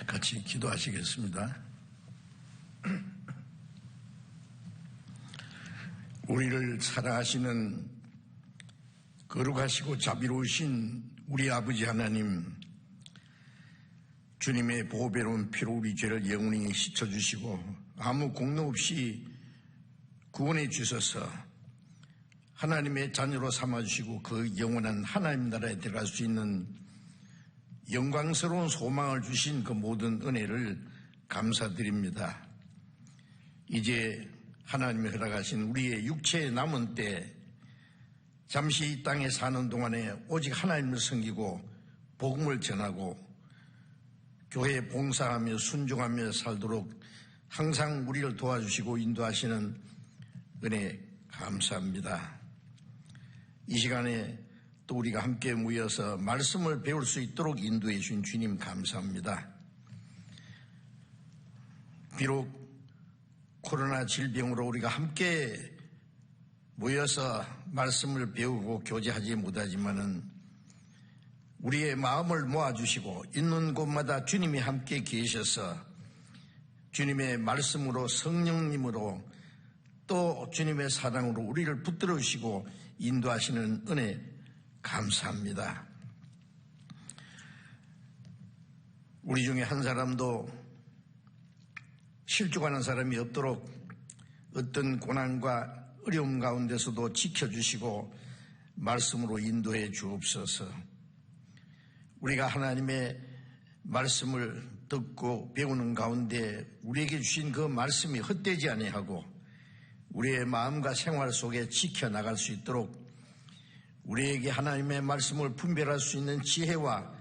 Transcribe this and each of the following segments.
같이 기도하시겠습니다. 우리를 사랑하시는 거룩하시고 자비로우신 우리 아버지 하나님, 주님의 보배로운 피로 우리 죄를 영원히 씻어주시고 아무 공로 없이 구원해 주셔서 하나님의 자녀로 삼아주시고 그 영원한 하나님 나라에 들어갈 수 있는 영광스러운 소망을 주신 그 모든 은혜를 감사드립니다. 이제 하나님이 허락하신 우리의 육체의 남은 때 잠시 이 땅에 사는 동안에 오직 하나님을 섬기고 복음을 전하고 교회에 봉사하며 순종하며 살도록 항상 우리를 도와주시고 인도하시는 은혜 감사합니다. 이 시간에 또 우리가 함께 모여서 말씀을 배울 수 있도록 인도해 주신 주님 감사합니다. 비록 코로나 질병으로 우리가 함께 모여서 말씀을 배우고 교제하지 못하지만은 우리의 마음을 모아주시고 있는 곳마다 주님이 함께 계셔서 주님의 말씀으로 성령님으로 또 주님의 사랑으로 우리를 붙들어 주시고 인도하시는 은혜 감사합니다. 우리 중에 한 사람도 실족하는 사람이 없도록 어떤 고난과 어려움 가운데서도 지켜주시고 말씀으로 인도해 주옵소서. 우리가 하나님의 말씀을 듣고 배우는 가운데 우리에게 주신 그 말씀이 헛되지 아니하고 우리의 마음과 생활 속에 지켜나갈 수 있도록 우리에게 하나님의 말씀을 분별할 수 있는 지혜와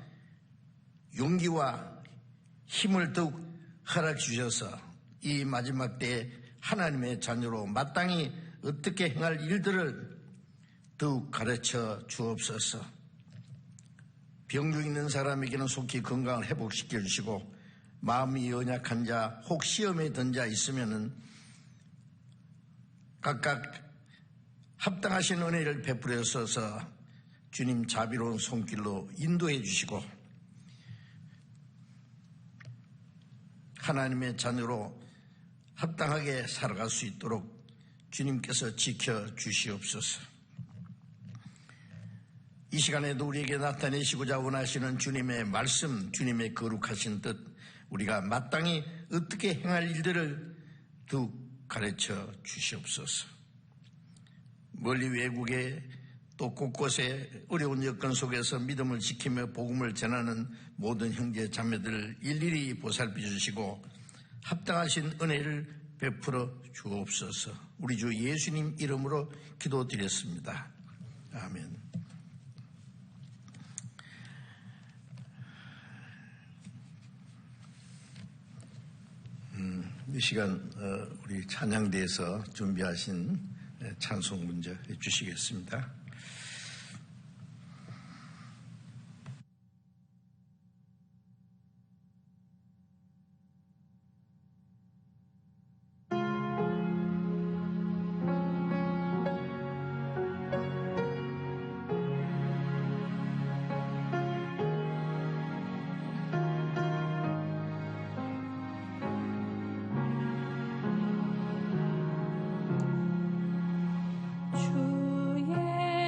용기와 힘을 더욱 허락해 주셔서 이 마지막 때에 하나님의 자녀로 마땅히 어떻게 행할 일들을 더욱 가르쳐 주옵소서. 병중 있는 사람에게는 속히 건강을 회복시켜 주시고 마음이 연약한 자, 혹 시험에 든 자 있으면은 각각 합당하신 은혜를 베풀어 주셔서 주님 자비로운 손길로 인도해 주시고 하나님의 자녀로 합당하게 살아갈 수 있도록 주님께서 지켜주시옵소서. 이 시간에도 우리에게 나타내시고자 원하시는 주님의 말씀, 주님의 거룩하신 뜻, 우리가 마땅히 어떻게 행할 일들을 더욱 가르쳐 주시옵소서. 멀리 외국에 또 곳곳에 어려운 여건 속에서 믿음을 지키며 복음을 전하는 모든 형제 자매들을 일일이 보살펴 주시고 합당하신 은혜를 베풀어 주옵소서. 우리 주 예수님 이름으로 기도드렸습니다. 아멘. 이 시간 우리 찬양대에서 준비하신 찬송 문제 해주시겠습니다. 주의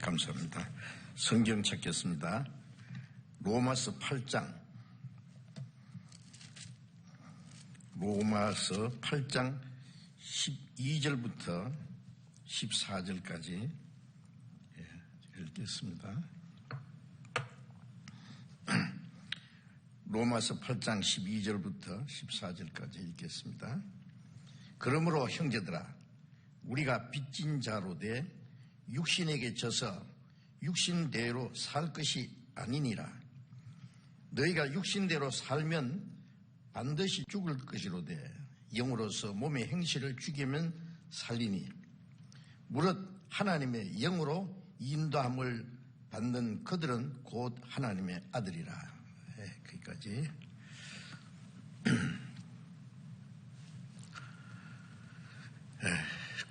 감사합니다. 성경 찾겠습니다. 로마서 8장 12절부터 14절까지 읽겠습니다. 로마서 8장 12절부터 14절까지 읽겠습니다. 그러므로 형제들아, 우리가 빚진 자로 돼 육신에게 져서 육신대로 살 것이 아니니라. 너희가 육신대로 살면 반드시 죽을 것이로되 영으로서 몸의 행실을 죽이면 살리니 무릇 하나님의 영으로 인도함을 받는 그들은 곧 하나님의 아들이라. 거기까지.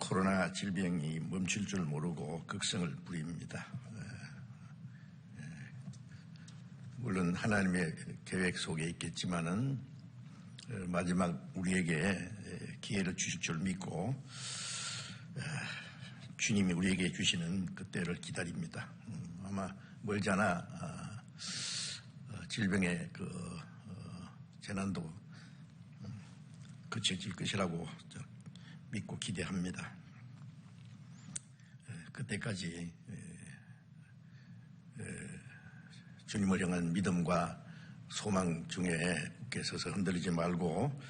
코로나 질병이 멈출 줄 모르고 극성을 부립니다. 물론 하나님의 계획 속에 있겠지만은 마지막 우리에게 기회를 주실 줄 믿고 주님이 우리에게 주시는 그때를 기다립니다. 아마 멀지 않아 질병의 재난도 그쳐질 것이라고 믿고 기대합니다. 그때까지 주님을 향한 믿음과 소망 중에 굳게 서서 흔들리지 말고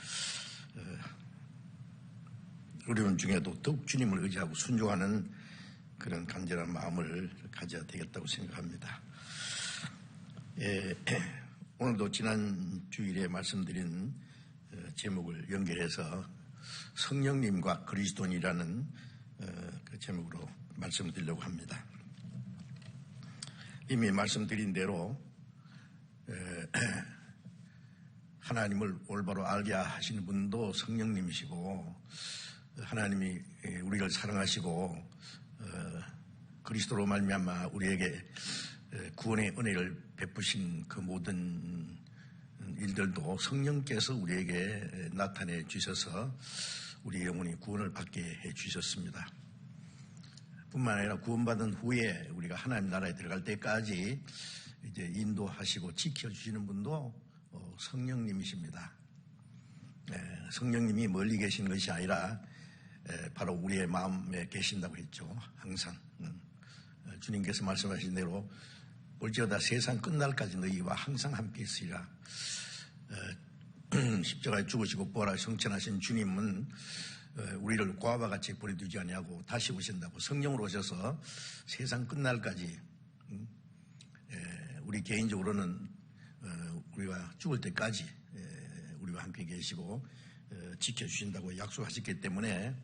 어려운 중에도 더욱 주님을 의지하고 순종하는 그런 간절한 마음을 가져야 되겠다고 생각합니다. 오늘도 지난 주일에 말씀드린 제목을 연결해서 성령님과 그리스도인이라는 그 제목으로 말씀을 드리려고 합니다. 이미 말씀드린 대로 하나님을 올바로 알게 하시는 분도 성령님이시고 하나님이 우리를 사랑하시고 그리스도로 말미암아 우리에게 구원의 은혜를 베푸신 그 모든 일들도 성령께서 우리에게 나타내 주셔서 우리 영혼이 구원을 받게 해 주셨습니다. 뿐만 아니라 구원받은 후에 우리가 하나님 나라에 들어갈 때까지 이제 인도하시고 지켜주시는 분도 성령님이십니다. 성령님이 멀리 계신 것이 아니라 바로 우리의 마음에 계신다고 했죠. 항상 주님께서 말씀하신 대로 올지어다 세상 끝날까지 너희와 항상 함께 있으리라. 십자가에 죽으시고 부활하여 성천하신 주님은 우리를 고아와 같이 버려두지 아니하고 다시 오신다고 성령으로 오셔서 세상 끝날까지 우리 개인적으로는 우리가 죽을 때까지 우리와 함께 계시고 지켜주신다고 약속하셨기 때문에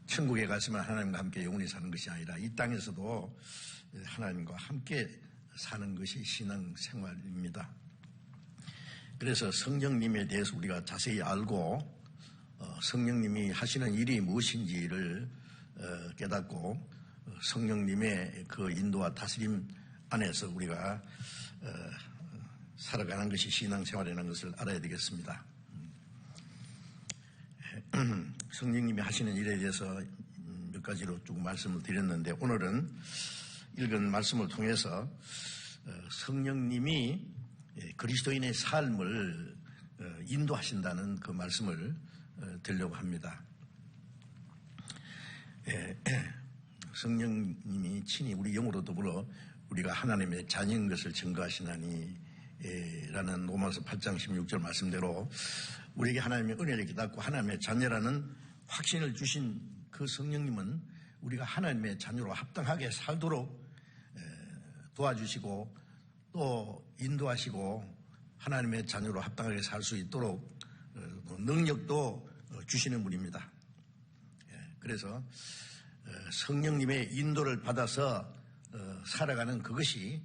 천국에 가시면 하나님과 함께 영원히 사는 것이 아니라 이 땅에서도 하나님과 함께 사는 것이 신앙생활입니다. 그래서 성령님에 대해서 우리가 자세히 알고 성령님이 하시는 일이 무엇인지를 깨닫고 성령님의 그 인도와 다스림 안에서 우리가 살아가는 것이 신앙생활이라는 것을 알아야 되겠습니다. 성령님이 하시는 일에 대해서 몇 가지로 쭉 말씀을 드렸는데 오늘은 읽은 말씀을 통해서 성령님이 그리스도인의 삶을 인도하신다는 그 말씀을 드리려고 합니다. 성령님이 친히 우리 영으로 더불어 우리가 하나님의 자녀인 것을 증거하시나니 라는 로마서 8장 16절 말씀대로 우리에게 하나님의 은혜를 깨닫고 하나님의 자녀라는 확신을 주신 그 성령님은 우리가 하나님의 자녀로 합당하게 살도록 도와주시고 또 인도하시고 하나님의 자녀로 합당하게 살 수 있도록 능력도 주시는 분입니다. 그래서 성령님의 인도를 받아서 살아가는 그것이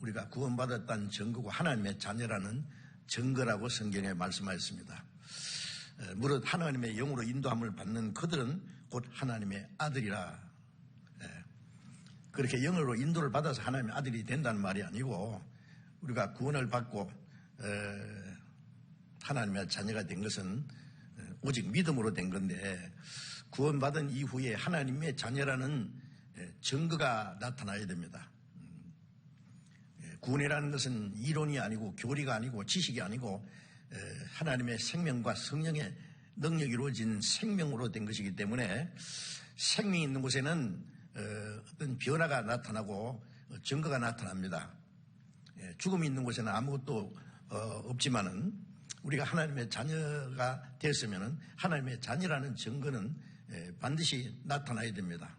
우리가 구원받았다는 증거고 하나님의 자녀라는 증거라고 성경에 말씀하였습니다. 무릇 하나님의 영으로 인도함을 받는 그들은 곧 하나님의 아들이라. 그렇게 영으로 인도를 받아서 하나님의 아들이 된다는 말이 아니고 우리가 구원을 받고 하나님의 자녀가 된 것은 오직 믿음으로 된 건데 구원받은 이후에 하나님의 자녀라는 증거가 나타나야 됩니다. 구원이라는 것은 이론이 아니고 교리가 아니고 지식이 아니고 하나님의 생명과 성령의 능력이 이루어진 생명으로 된 것이기 때문에 생명이 있는 곳에는 어떤 변화가 나타나고 증거가 나타납니다. 죽음이 있는 곳에는 아무것도 없지만은 우리가 하나님의 자녀가 됐으면은 하나님의 자녀라는 증거는 반드시 나타나야 됩니다.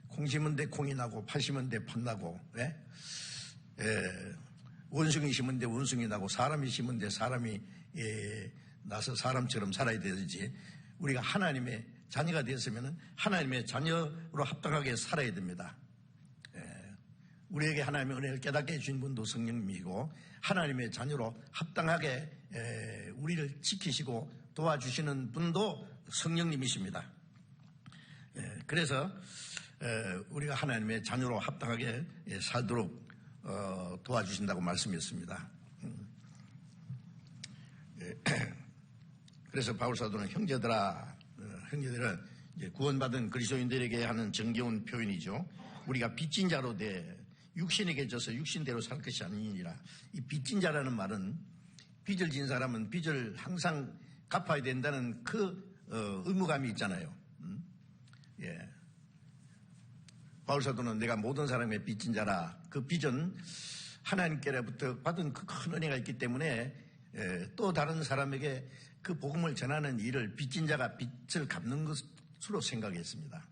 콩 심은 데 콩이 나고 팥 심은 데 팥 나고 원숭이 심은 데 원숭이 나고 사람이 심은 데 사람이 나서 사람처럼 살아야 되지. 우리가 하나님의 자녀가 되었으면 하나님의 자녀로 합당하게 살아야 됩니다. 우리에게 하나님의 은혜를 깨닫게 해주신 분도 성령님이고 하나님의 자녀로 합당하게 우리를 지키시고 도와주시는 분도 성령님이십니다. 그래서 우리가 하나님의 자녀로 합당하게 살도록 도와주신다고 말씀했습니다. 그래서 바울사도는 형제들은 이제 구원받은 그리스도인들에게 하는 정겨운 표현이죠. 우리가 빚진 자로 돼 육신에게 져서 육신대로 살 것이 아니니라. 이 빚진 자라는 말은 빚을 진 사람은 빚을 항상 갚아야 된다는 그 의무감이 있잖아요. 바울사도는 내가 모든 사람의 빚진 자라. 그 빚은 하나님께로부터 받은 그 큰 은혜가 있기 때문에 또 다른 사람에게 그 복음을 전하는 일을 빚진 자가 빚을 갚는 것으로 생각했습니다.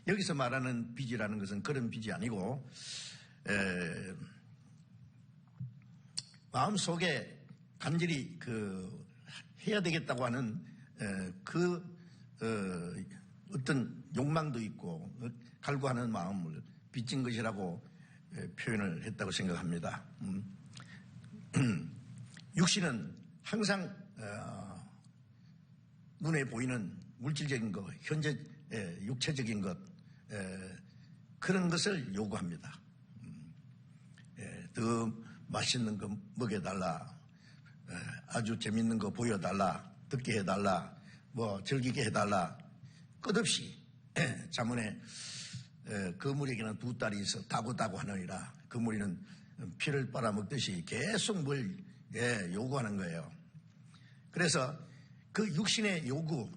여기서 말하는 빚이라는 것은 그런 빚이 아니고 마음속에 간절히 해야 되겠다고 하는 어떤 욕망도 있고 갈구하는 마음을 빚진 것이라고 표현을 했다고 생각합니다. 육신은 항상 눈에 보이는 물질적인 것, 현재 육체적인 것 그런 것을 요구합니다. 더 맛있는 거 먹여달라, 아주 재밌는 거 보여달라, 듣게 해달라, 즐기게 해달라. 끝없이 자문에 거물에게는 두 딸이 있어 다구다구 하느니라. 거물이는 피를 빨아먹듯이 계속 뭘 요구하는 거예요. 그래서 그 육신의 요구,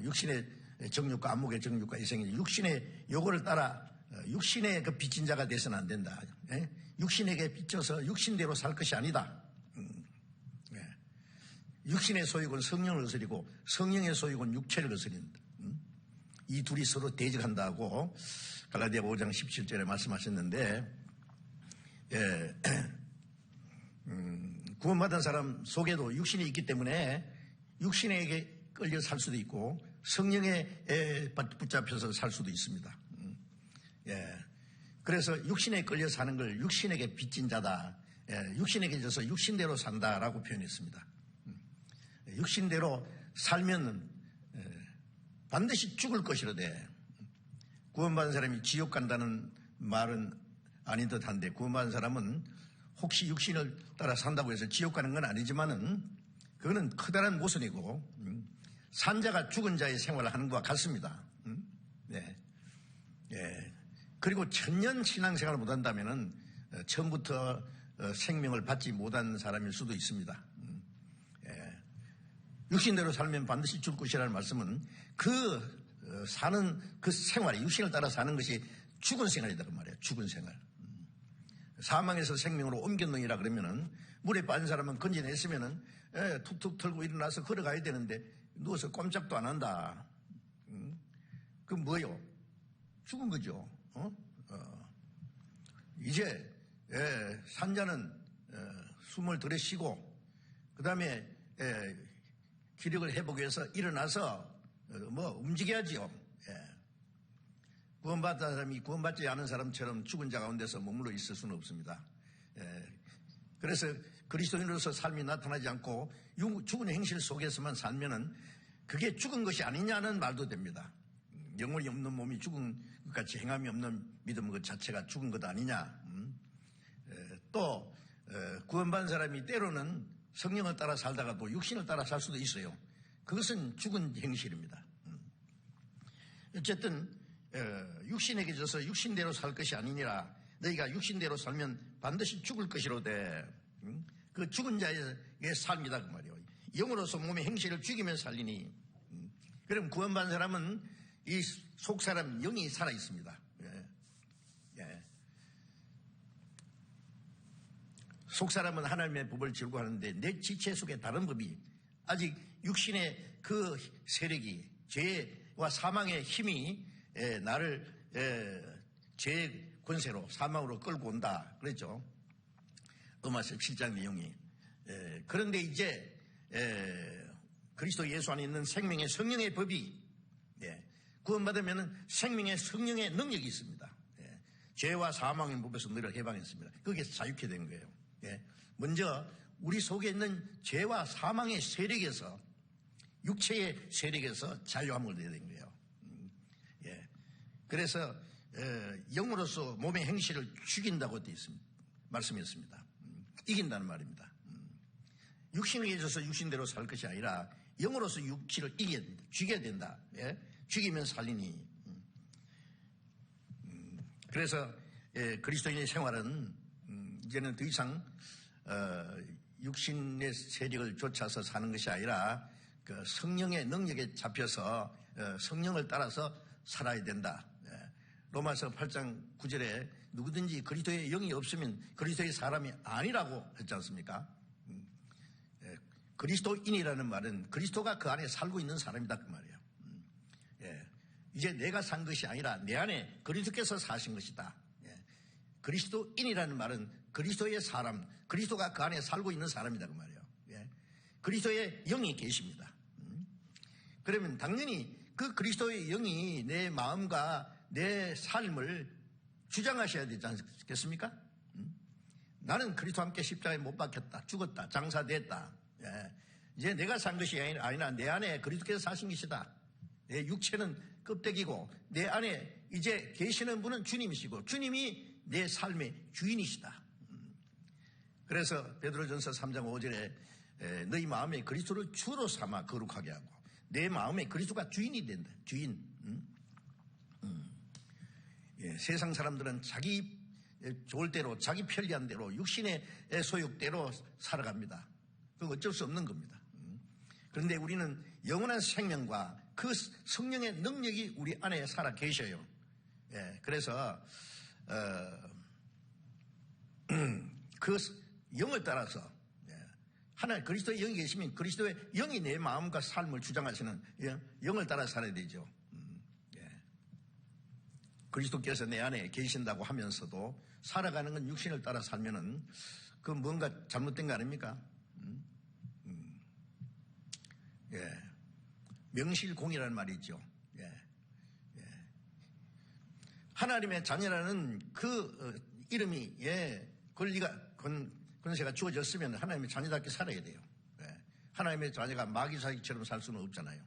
육신의 정욕과 안목의 정욕과 이생의 육신의 요구를 따라 육신의 그 빚진 자가 돼서는 안 된다. 육신에게 빚져서 육신대로 살 것이 아니다. 육신의 소욕은 성령을 거스리고 성령의 소욕은 육체를 거스린다. 이 둘이 서로 대적한다고 갈라디아 5장 17절에 말씀하셨는데 구원받은 사람 속에도 육신이 있기 때문에 육신에게 끌려 살 수도 있고 성령에 붙잡혀서 살 수도 있습니다. 그래서 육신에 끌려 사는 걸 육신에게 빚진 자다. 육신에게 져서 육신대로 산다라고 표현했습니다. 육신대로 살면 반드시 죽을 것이로되 구원받은 사람이 지옥 간다는 말은 아닌 듯한데 구원받은 사람은 혹시 육신을 따라 산다고 해서 지옥 가는 건 아니지만은 그거는 커다란 모순이고 산자가 죽은 자의 생활을 하는 것과 같습니다. 그리고 천년 신앙생활을 못한다면은 처음부터 생명을 받지 못한 사람일 수도 있습니다. 육신대로 살면 반드시 죽을 것이라는 말씀은 사는 그 생활이 육신을 따라 사는 것이 죽은 생활이다 그 말이에요. 죽은 생활. 사망에서 생명으로 옮겼느니라 그러면은 물에 빠진 사람은 건져냈으면은 툭툭 털고 일어나서 걸어가야 되는데 누워서 꼼짝도 안 한다. 그럼 뭐요? 죽은 거죠. 이제 산자는 숨을 들이쉬고 그 다음에 기력을 회복해서 일어나서 움직여야지요. 구원받은 사람이 구원받지 않은 사람처럼 죽은 자 가운데서 머물러 있을 수는 없습니다. 그래서 그리스도인으로서 삶이 나타나지 않고 죽은 행실 속에서만 살면은 그게 죽은 것이 아니냐는 말도 됩니다. 영혼이 없는 몸이 죽은 것 같이 행함이 없는 믿음 그 자체가 죽은 것 아니냐. 또 구원받은 사람이 때로는 성령을 따라 살다가도 육신을 따라 살 수도 있어요. 그것은 죽은 행실입니다. 어쨌든 육신에게 져서 육신대로 살 것이 아니니라. 너희가 육신대로 살면 반드시 죽을 것이로되 그 죽은 자의 삶이다 그 말이에요. 영으로서 몸의 행실을 죽이면 살리니. 그럼 구원받은 사람은 이 속사람 영이 살아있습니다. 속사람은 하나님의 법을 즐거워하는데 내 지체 속에 다른 법이 아직 육신의 그 세력이 죄와 사망의 힘이 나를 죄의 권세로 사망으로 끌고 온다 그랬죠. 로마서 7장 내용이. 그런데 이제 그리스도 예수 안에 있는 생명의 성령의 법이 구원받으면 생명의 성령의 능력이 있습니다. 죄와 사망의 법에서 너희를 해방했습니다. 거기에서 자유케 된 거예요. 먼저 우리 속에 있는 죄와 사망의 세력에서 육체의 세력에서 자유함을 얻어야 된 거예요. 그래서 영으로서 몸의 행실을 죽인다고 되어 있습니다. 말씀했습니다. 이긴다는 말입니다. 육신에 있어서 육신대로 살 것이 아니라 영으로서 육체를 이겨야 된다. 죽여야 된다. 죽이면 살리니. 그래서 그리스도인의 생활은 이제는 더 이상 육신의 세력을 쫓아서 사는 것이 아니라 그 성령의 능력에 잡혀서 성령을 따라서 살아야 된다. 로마서 8장 9절에 누구든지 그리스도의 영이 없으면 그리스도의 사람이 아니라고 했지 않습니까? 그리스도인이라는 말은 그리스도가 그 안에 살고 있는 사람이다 그 말이에요. 이제 내가 산 것이 아니라 내 안에 그리스도께서 사신 것이다. 그리스도인이라는 말은 그리스도의 사람, 그리스도가 그 안에 살고 있는 사람이다 그 말이에요. 그리스도의 영이 계십니다. 그러면 당연히 그 그리스도의 영이 내 마음과 내 삶을 주장하셔야 되지 않겠습니까? 나는 그리스도와 함께 십자가에 못 박혔다, 죽었다, 장사됐다. 이제 내가 산 것이 아니라 내 안에 그리스도께서 사신 것이다. 내 육체는 껍데기고 내 안에 이제 계시는 분은 주님이시고 주님이 내 삶의 주인이시다. 그래서 베드로전서 3장 5절에 너희 마음에 그리스도를 주로 삼아 거룩하게 하고 내 마음에 그리스도가 주인이 된다. 주인. 세상 사람들은 자기 좋을 대로 자기 편리한 대로 육신의 소욕대로 살아갑니다. 그건 어쩔 수 없는 겁니다. 그런데 우리는 영원한 생명과 그 성령의 능력이 우리 안에 살아 계셔요. 그래서 그 영을 따라서 하나님 그리스도의 영이 계시면 그리스도의 영이 내 마음과 삶을 주장하시는 영을 따라 살아야 되죠. 그리스도께서 내 안에 계신다고 하면서도 살아가는 건 육신을 따라 살면은 그 뭔가 잘못된 거 아닙니까? 명실공히라는 말이 있죠. 하나님의 자녀라는 그 이름이 권리가 권세가 주어졌으면 하나님의 자녀답게 살아야 돼요. 하나님의 자녀가 마귀사기처럼 살 수는 없잖아요.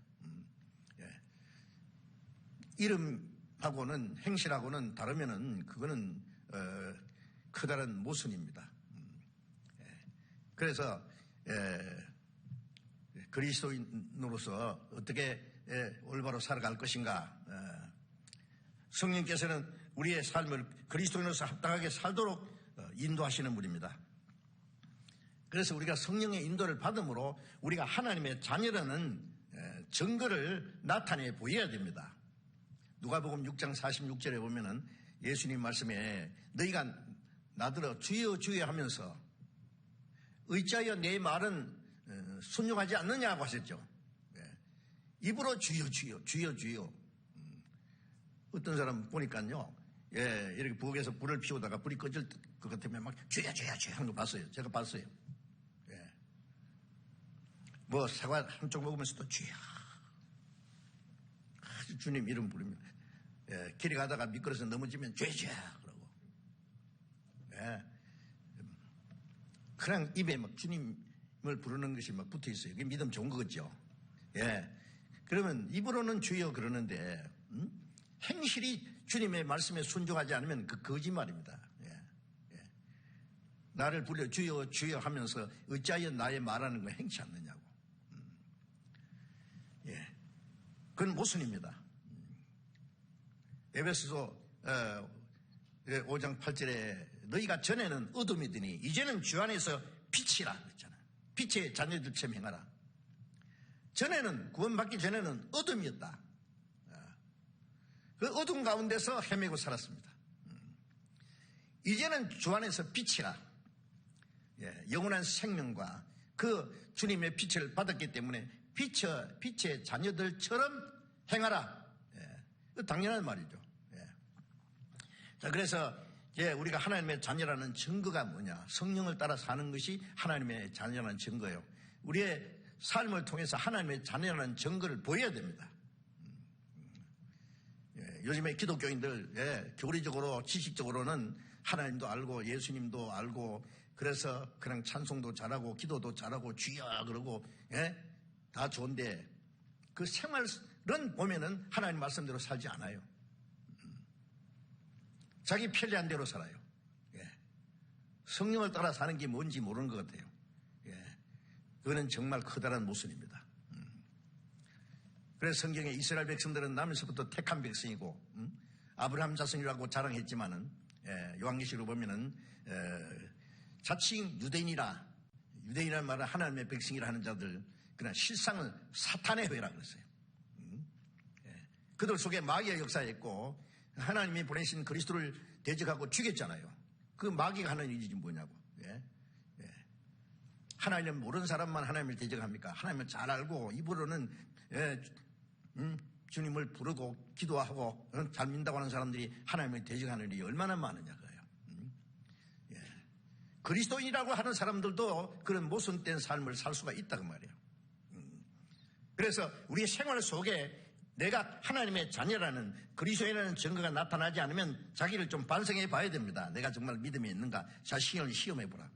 이름하고는 행실하고는 다르면은 그거는 커다란 모순입니다. 그래서 그리스도인으로서 어떻게 올바로 살아갈 것인가. 성령께서는 우리의 삶을 그리스도인으로서 합당하게 살도록 인도하시는 분입니다. 그래서 우리가 성령의 인도를 받음으로 우리가 하나님의 자녀라는 증거를 나타내 보여야 됩니다. 누가복음 6장 46절에 보면은 예수님 말씀에 너희가 나더러 주여 주여 하면서 어찌하여 내 말은 순종하지 않느냐고 하셨죠. 입으로 주여 주여 주여 주여. 어떤 사람 보니까요, 이렇게 부엌에서 불을 피우다가 불이 꺼질 것 같으면 막 주여 주여 주여 하는 거 봤어요. 제가 봤어요. 뭐 사과 한쪽 먹으면서도 주여, 주님 이름 부릅니다. 길에 가다가 미끄러서 넘어지면 주여 주여 그러고, 그냥 입에 막 주님을 부르는 것이 막 붙어 있어요. 그게 믿음 좋은 거겠죠. 그러면 입으로는 주여 그러는데 행실이 주님의 말씀에 순종하지 않으면 그 거짓말입니다. 나를 불러 주여 주여 하면서 어찌하여 나의 말하는 거 행치 않느냐고. 그건 모순입니다. 에베소서 5장 8절에 너희가 전에는 어둠이더니 이제는 주 안에서 빛이라 그랬잖아요. 빛의 자녀들처럼 행하라. 전에는, 구원받기 전에는 어둠이었다. 그 어둠 가운데서 헤매고 살았습니다. 이제는 주 안에서 빛이라. 영원한 생명과 그 주님의 빛을 받았기 때문에 빛의 자녀들처럼 행하라. 당연한 말이죠. 자, 그래서 우리가 하나님의 자녀라는 증거가 뭐냐? 성령을 따라 사는 것이 하나님의 자녀라는 증거예요. 우리의 삶을 통해서 하나님의 자녀라는 증거를 보여야 됩니다. 요즘에 기독교인들 교리적으로 지식적으로는 하나님도 알고 예수님도 알고 그래서 그냥 찬송도 잘하고 기도도 잘하고 주여 그러고 다 좋은데 그 생활은 보면은 하나님 말씀대로 살지 않아요. 자기 편리한 대로 살아요. 성령을 따라 사는 게 뭔지 모르는 것 같아요. 그거는 정말 커다란 모순입니다. 그래서 성경에 이스라엘 백성들은 남에서부터 택한 백성이고 아브라함 자손이라고 자랑했지만은 요한계시록으로 보면은 자칭 유대인이라는 말은 하나님의 백성이라 하는 자들 그러나 실상은 사탄의 회라 그랬어요. 그들 속에 마귀의 역사였고 하나님이 보내신 그리스도를 대적하고 죽였잖아요. 그 마귀가 하는 일이 뭐냐고. 하나님을 모르는 사람만 하나님을 대적합니까? 하나님을 잘 알고 입으로는 주님을 부르고 기도하고 잘 믿는다고 하는 사람들이 하나님을 대적하는 일이 얼마나 많으냐 그래요. 그리스도인이라고 하는 사람들도 그런 모순된 삶을 살 수가 있다고 말이에요. 그래서 우리의 생활 속에 내가 하나님의 자녀라는 그리스도인이라는 증거가 나타나지 않으면 자기를 좀 반성해 봐야 됩니다. 내가 정말 믿음이 있는가 자신을 시험해 보라.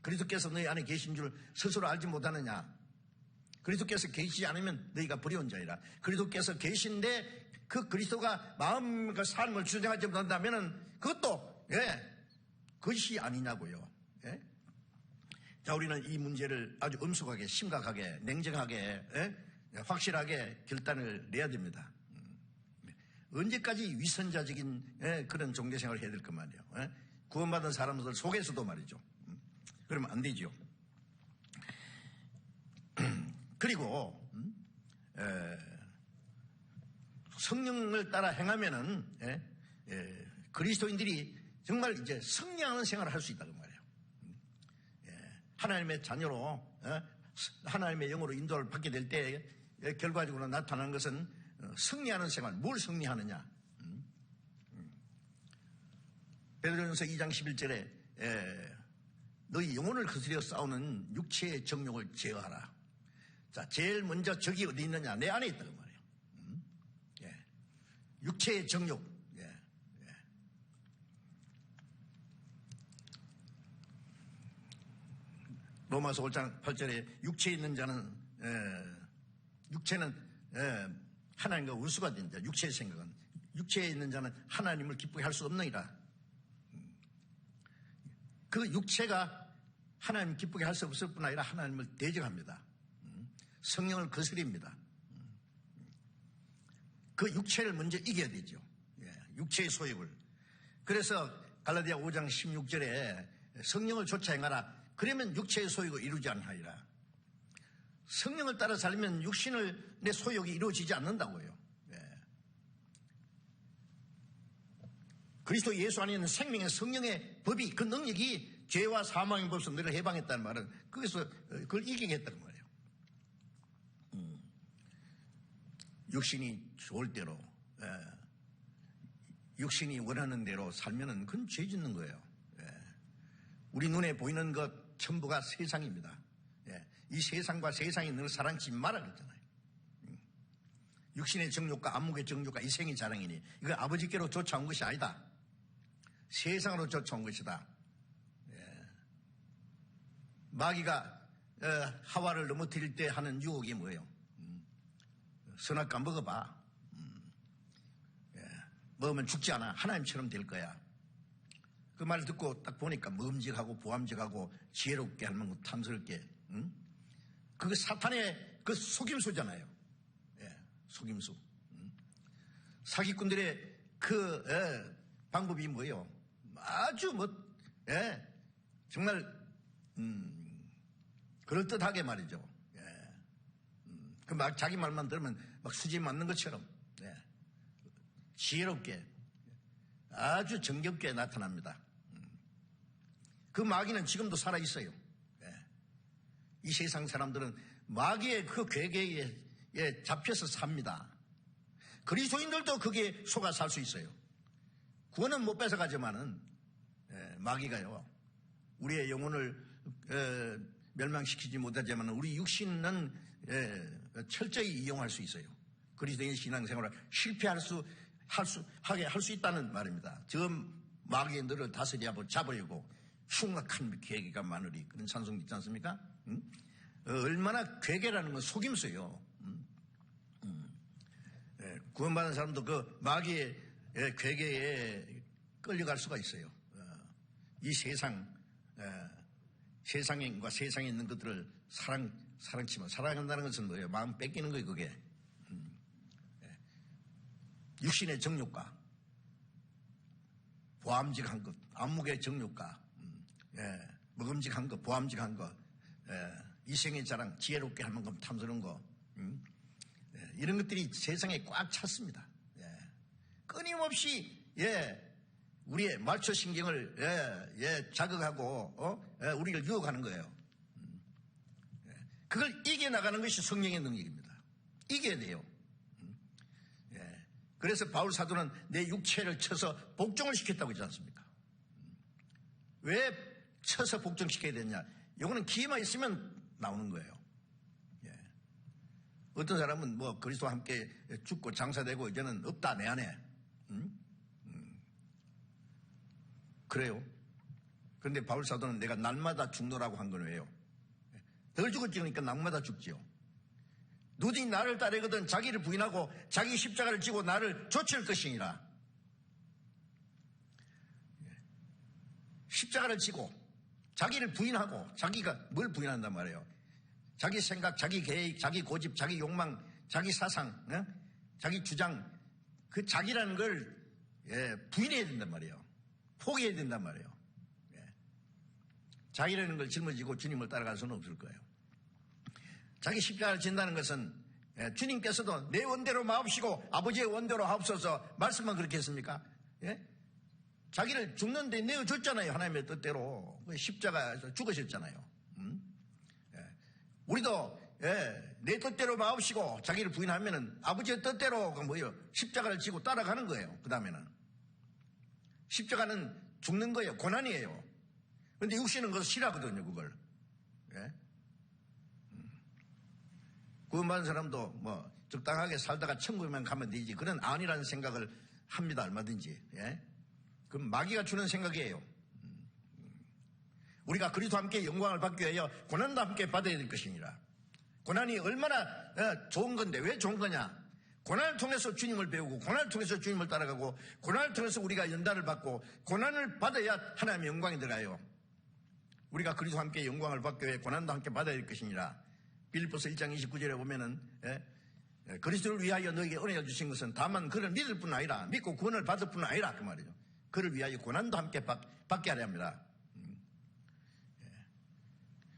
그리스도께서 너희 안에 계신 줄 스스로 알지 못하느냐. 그리스도께서 계시지 않으면 너희가 불의한 자이라. 그리스도께서 계신데 그 그리스도가 마음과 삶을 주장하지 못한다면 그것도 그것이 아니냐고요. 자, 우리는 이 문제를 아주 엄숙하게 심각하게 냉정하게 확실하게 결단을 내야 됩니다. 언제까지 위선자적인 그런 종교생활을 해야 될 것 말이에요. 구원받은 사람들 속에서도 말이죠. 그러면 안 되죠. 그리고 성령을 따라 행하면은 그리스도인들이 정말 이제 승리하는 생활을 할 수 있다는 말이에요. 하나님의 자녀로 하나님의 영으로 인도를 받게 될 때 결과적으로 나타나는 것은 승리하는 생활. 뭘 승리하느냐? 베드로전서 2장 11절에 너희 영혼을 거스려 싸우는 육체의 정욕을 제어하라. 자, 제일 먼저 적이 어디 있느냐? 내 안에 있다는 말이에요. 육체의 정욕. 로마서 5장 8절에 육체에 있는 자는 육체는 하나님과 원수가 된 자. 육체의 생각은 육체에 있는 자는 하나님을 기쁘게 할 수 없느니라. 그 육체가 하나님 기쁘게 할 수 없을 뿐 아니라 하나님을 대적합니다. 성령을 거스립니다. 그 육체를 먼저 이겨야 되죠. 육체의 소욕을. 그래서 갈라디아 5장 16절에 성령을 쫓아 행하라. 그러면 육체의 소욕을 이루지 않으리라. 성령을 따라 살면 육신을 내 소욕이 이루어지지 않는다고요. 그리스도 예수 안에 있는 생명의 성령의 법이, 그 능력이 죄와 사망의 법에서 너를 해방했다는 말은 거기서 그걸 이기겠다는 말이에요. 육신이 좋을 대로, 육신이 원하는 대로 살면은 그건 죄 짓는 거예요. 우리 눈에 보이는 것 전부가 세상입니다. 이 세상과 세상이 너를 사랑치 마라 그랬잖아요. 육신의 정욕과 안목의 정욕과 이생의 자랑이니 이거 아버지께로 쫓아온 것이 아니다. 세상으로 쫓아온 것이다. 마귀가 하와를 넘어뜨릴 때 하는 유혹이 뭐예요? 선악과 먹어봐. 먹으면 죽지 않아. 하나님처럼 될 거야. 그 말을 듣고 딱 보니까 먹음직하고 보암직하고 지혜롭게 하는 탐스럽게. 그거 사탄의 그 속임수잖아요. 속임수. 사기꾼들의 그 방법이 뭐예요? 아주 정말 그럴듯하게 말이죠. 그 막 자기 말만 들으면 막 수지 맞는 것처럼 지혜롭게 아주 정겹게 나타납니다. 그 마귀는 지금도 살아 있어요. 이 세상 사람들은 마귀의 그 괴계에 잡혀서 삽니다. 그리스도인들도 그게 속아 살 수 있어요. 구원은 못 뺏어가지만은 마귀가요 우리의 영혼을 멸망시키지 못하지만 우리 육신은 철저히 이용할 수 있어요. 그리스도인 신앙생활을 실패할 하게 할 수 있다는 말입니다. 저 마귀의 너를 다스리고 잡으려고 흉악한 계기가 많으리 그런 찬송 있지 않습니까? 얼마나 괴계라는 건 속임수예요. 구원받은 사람도 그 마귀의 괴계에 끌려갈 수가 있어요. 이 세상과 세상에 있는 것들을 사랑치면 사랑한다는 것은 뭐예요? 마음 뺏기는 거예요, 그게. 육신의 정욕과 보암직한 것, 안목의 정욕과 먹음직한 것, 보암직한 것, 이생의 자랑, 지혜롭게 할 만큼 탐스러운 거, 이런 것들이 세상에 꽉 찼습니다. 끊임없이 우리의 말초신경을 자극하고 우리를 유혹하는 거예요. 그걸 이겨나가는 것이 성령의 능력입니다. 이겨야 돼요. 그래서 바울 사도는 내 육체를 쳐서 복종을 시켰다고 했지 않습니까? 왜 쳐서 복종시켜야 되냐? 이거는 기회만 있으면 나오는 거예요. 어떤 사람은 뭐 그리스도와 함께 죽고 장사되고 이제는 없다 내 안에. 그래요. 그런데 바울 사도는 내가 날마다 죽노라고 한 건 왜요? 덜 죽었지니까 날마다 죽지요. 누구든지 나를 따르거든 자기를 부인하고 자기 십자가를 지고 나를 좇을 것이니라. 십자가를 지고 자기를 부인하고, 자기가 뭘 부인한단 말이에요? 자기 생각, 자기 계획, 자기 고집, 자기 욕망, 자기 사상, 자기 주장, 그 자기라는 걸 부인해야 된단 말이에요. 포기해야 된단 말이에요. 자기라는 걸 짊어지고 주님을 따라갈 수는 없을 거예요. 자기 십자가를 진다는 것은 주님께서도 내 원대로 마옵시고 아버지의 원대로 하옵소서 말씀만 그렇게 했습니까? 자기를 죽는데 내어줬잖아요. 하나님의 뜻대로. 십자가에서 죽으셨잖아요. 우리도 내 뜻대로 마옵시고 자기를 부인하면은 아버지의 뜻대로 뭐예요? 십자가를 지고 따라가는 거예요. 그 다음에는 십자가는 죽는 거예요. 고난이에요. 그런데 육신은 그거 싫어하거든요. 그걸. 구원받은 사람도 뭐 적당하게 살다가 천국에만 가면 되지 그런 아니라는 생각을 합니다. 얼마든지. 그럼 마귀가 주는 생각이에요. 우리가 그리스도와 함께 영광을 받기 위하여 고난도 함께 받아야 될 것이니라. 고난이 얼마나 좋은 건데 왜 좋은 거냐? 고난을 통해서 주님을 배우고 고난을 통해서 주님을 따라가고 고난을 통해서 우리가 연단을 받고 고난을 받아야 하나님의 영광이 들어가요. 우리가 그리스도와 함께 영광을 받기 위해 고난도 함께 받아야 될 것이니라. 빌립보서 1장 29절에 보면은 그리스도를 위하여 너에게 은혜를 주신 것은 다만 그를 믿을 뿐 아니라 믿고 구원을 받을 뿐 아니라 그 말이죠. 그를 위하여 고난도 함께 받게 하려 합니다.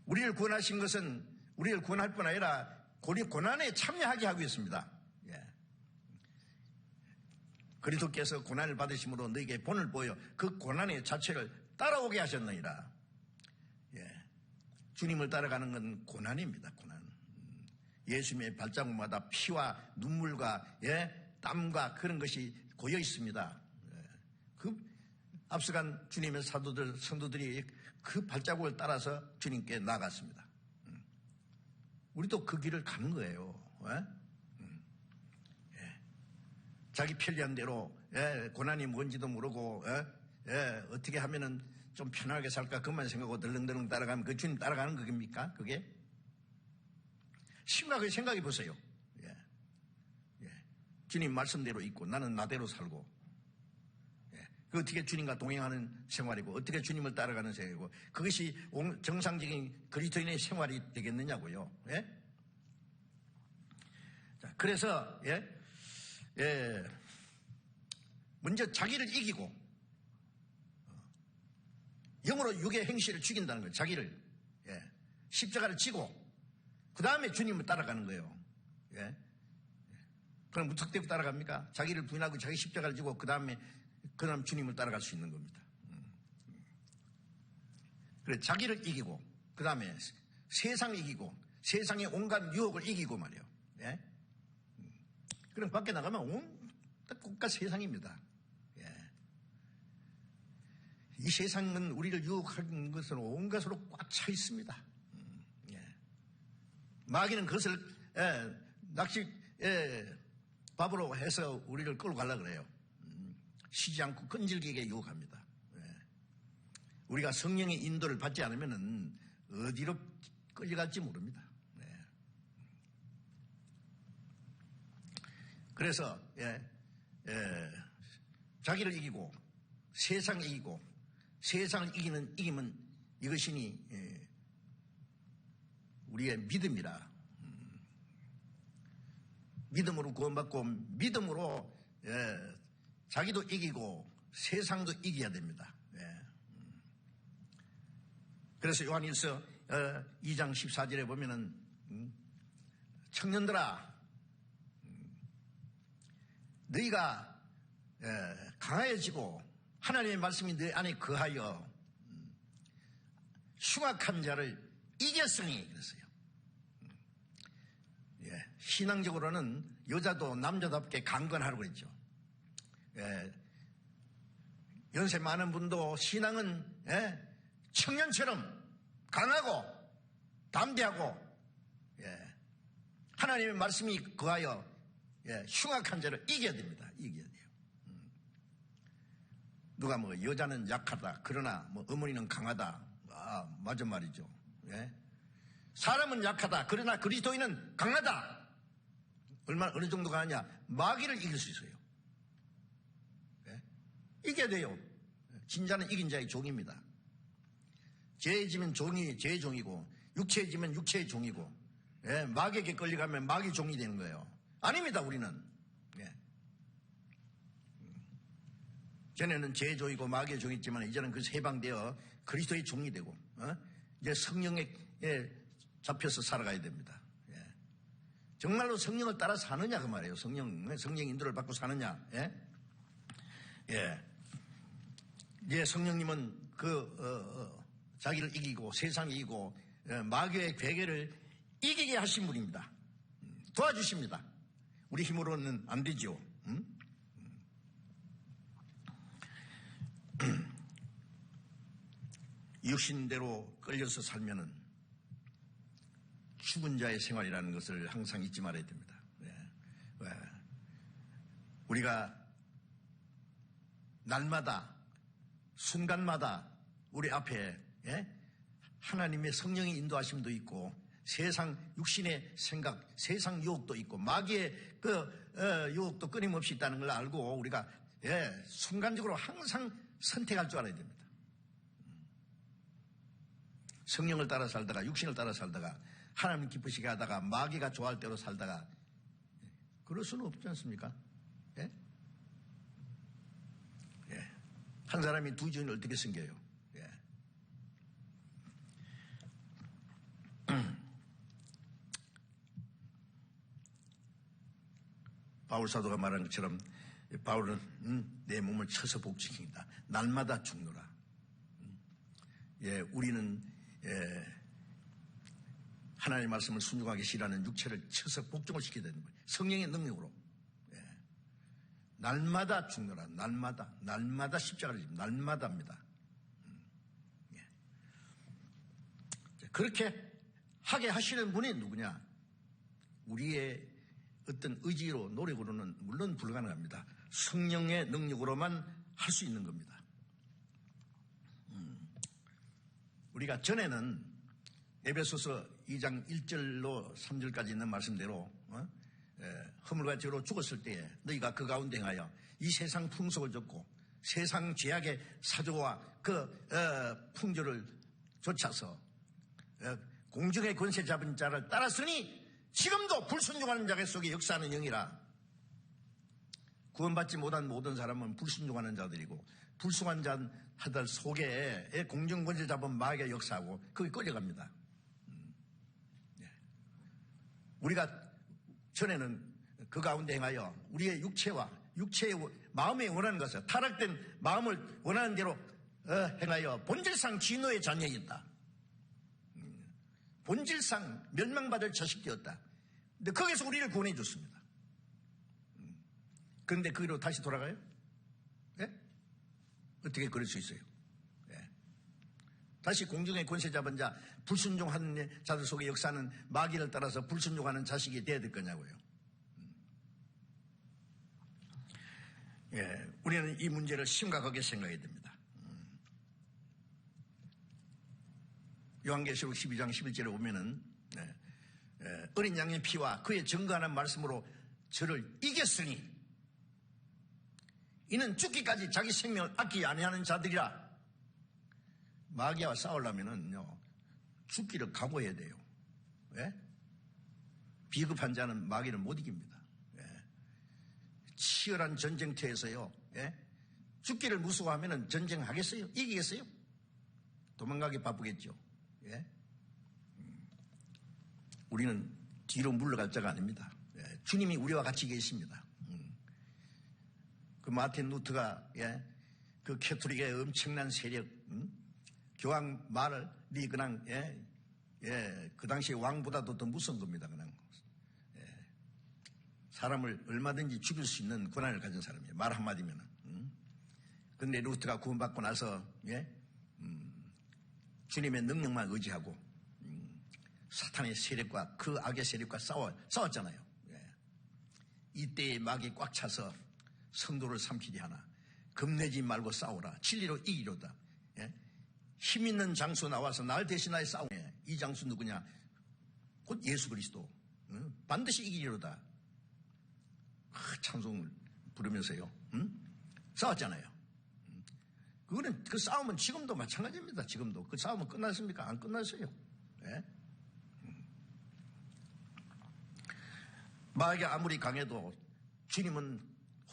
우리를 구원하신 것은 우리를 구원할 뿐 아니라 고난에 참여하게 하고 있습니다. 그리스도께서 고난을 받으심으로 너에게 본을 보여 그 고난의 자체를 따라오게 하셨느니라. 예. 주님을 따라가는 건 고난입니다. 고난. 예수님의 발자국마다 피와 눈물과 땀과 그런 것이 고여 있습니다. 그 앞서간 주님의 사도들, 성도들이 그 발자국을 따라서 주님께 나갔습니다. 우리도 그 길을 가는 거예요. 자기 편리한 대로 고난이 뭔지도 모르고 어떻게 하면은 좀 편하게 살까 그것만 생각하고 덜렁덜렁 따라가면 그 주님 따라가는 겁니까? 그게? 심각하게 생각해 보세요. 주님 말씀대로 있고 나는 나대로 살고 그 어떻게 주님과 동행하는 생활이고 어떻게 주님을 따라가는 생활이고 그것이 정상적인 그리스도인의 생활이 되겠느냐고요. 자, 그래서 먼저 자기를 이기고 영으로 육의 행실을 죽인다는 거예요. 자기를 십자가를 지고 그 다음에 주님을 따라가는 거예요. 그럼 무턱대고 따라갑니까? 자기를 부인하고 자기 십자가를 지고 그 다음 주님을 따라갈 수 있는 겁니다. 그래 자기를 이기고 그 다음에 세상을 이기고 세상의 온갖 유혹을 이기고 말이에요. 그럼 밖에 나가면 온 국가 세상입니다. 이 세상은 우리를 유혹하는 것으로 온갖으로 꽉 차 있습니다. 마귀는 그것을 밥으로 해서 우리를 끌고 가려고 그래요. 쉬지 않고 끈질기게 유혹합니다. 우리가 성령의 인도를 받지 않으면 어디로 끌려갈지 모릅니다. 그래서 자기를 이기고 세상을 이기고 세상을 이기면 이것이니 우리의 믿음이라. 믿음으로 구원받고 믿음으로 자기도 이기고 세상도 이겨야 됩니다. 그래서 요한일서 2장 14절에 보면은 청년들아 너희가 강하여지고 하나님의 말씀이 너희 안에 거하여 흉악한 자를 이겼으니 그랬어요. 신앙적으로는 여자도 남자답게 강건하라고 그랬죠. 연세 많은 분도 신앙은 청년처럼 강하고 담대하고 하나님의 말씀이 거하여 흉악한 자를 이겨야 됩니다. 이겨야 돼요. 누가 뭐 여자는 약하다 그러나 뭐 어머니는 강하다. 맞은 말이죠. 사람은 약하다 그러나 그리스도인은 강하다. 어느 정도 강하냐? 마귀를 이길 수 있어요. 이겨야 돼요. 진자는 이긴 자의 종입니다. 죄에 지면 종이 죄의 종이고 육체에 지면 육체의 종이고 마귀에게 끌려가면 마귀 종이 되는 거예요. 아닙니다. 우리는 전에는 죄의 종이고 마귀의 종이었지만 이제는 그래서 해방되어 그리스도의 종이 되고 이제 성령에 잡혀서 살아가야 됩니다. 정말로 성령을 따라 사느냐 그 말이에요. 성령 인도를 받고 사느냐. 이제 성령님은 자기를 이기고 세상을 이기고 마귀의 괴계를 이기게 하신 분입니다. 도와주십니다. 우리 힘으로는 안 되죠. 육신대로 끌려서 살면은 죽은 자의 생활이라는 것을 항상 잊지 말아야 됩니다. 우리가 날마다 순간마다 우리 앞에 하나님의 성령의 인도하심도 있고 세상 육신의 생각, 세상 유혹도 있고 마귀의 유혹도 끊임없이 있다는 걸 알고 우리가 순간적으로 항상 선택할 줄 알아야 됩니다. 성령을 따라 살다가 육신을 따라 살다가 하나님 기쁘시게 하다가 마귀가 좋아할 대로 살다가 그럴 수는 없지 않습니까? 한 사람이 두 주인을 어떻게 섬겨요? 바울 사도가 말한 것처럼 바울은 내 몸을 쳐서 복종시킨다. 날마다 죽노라. 우리는 하나님의 말씀을 순종하기 싫어하는 육체를 쳐서 복종을 시켜야 되는 거예요. 성령의 능력으로. 날마다 죽노라. 날마다 십자가를 지금 날마다입니다. 그렇게 하게 하시는 분이 누구냐? 우리의 어떤 의지로 노력으로는 물론 불가능합니다. 성령의 능력으로만 할 수 있는 겁니다. 우리가 전에는 에베소서 2장 1절로 3절까지 있는 말씀대로 허물과 죄로 죽었을 때에 너희가 그 가운데 행하여 이 세상 풍속을 좇고 세상 죄악의 사조와 그 풍조를 좇아서 공중의 권세 잡은 자를 따랐으니 지금도 불순종하는 자들 속에 역사하는 영이라. 구원받지 못한 모든 사람은 불순종하는 자들이고 불순한 자들 속에 공중 권세 잡은 마귀가 역사하고 거기 끌려갑니다. 우리가 전에는 그 가운데 행하여 우리의 육체의 마음에 원하는 것을 타락된 마음을 원하는 대로 행하여 본질상 진노의 자녀였다. 본질상 멸망받을 자식되었다. 근데 거기서 우리를 구원해 줬습니다. 그런데 거기로 다시 돌아가요? 네? 어떻게 그럴 수 있어요? 네. 다시 공중의 권세 잡은 자, 불순종하는 자들 속에 역사하는 마귀를 따라서 불순종하는 자식이 돼야 될 거냐고요. 우리는 이 문제를 심각하게 생각해야 됩니다. 요한계시록 12장 11절에 보면은 어린 양의 피와 그의 증거하는 말씀으로 저를 이겼으니 이는 죽기까지 자기 생명을 아끼지 아니하는 자들이라. 마귀와 싸우려면은요 죽기를 각오해야 돼요. 왜? 비겁한 자는 마귀를 못 이깁니다. 치열한 전쟁터에서요 죽기를 무서워하면은 전쟁하겠어요? 이기겠어요? 도망가기 바쁘겠죠. 우리는 뒤로 물러갈 자가 아닙니다. 주님이 우리와 같이 계십니다. 그 마틴 루터가 그 캐톨릭의 엄청난 세력, 교황 말이 그냥 그 당시 왕보다도 더 무서운 겁니다. 그냥 사람을 얼마든지 죽일 수 있는 권한을 가진 사람이에요. 말 한마디면은. 그런데 루터가 구원받고 나서 주님의 능력만 의지하고 사탄의 세력과 그 악의 세력과 싸웠잖아요. 이때의 막이 꽉 차서 성도를 삼키지 하나. 겁내지 말고 싸우라. 진리로 이기려다. 힘 있는 장수 나와서 날 대신하여 싸우네. 이 장수 누구냐? 곧 예수 그리스도. 반드시 이기려다. 찬송을 부르면서요. 싸웠잖아요. 그거는 그 싸움은 지금도 마찬가지입니다. 지금도 그 싸움은 끝났습니까? 안 끝났어요. 마귀가 아무리 강해도 주님은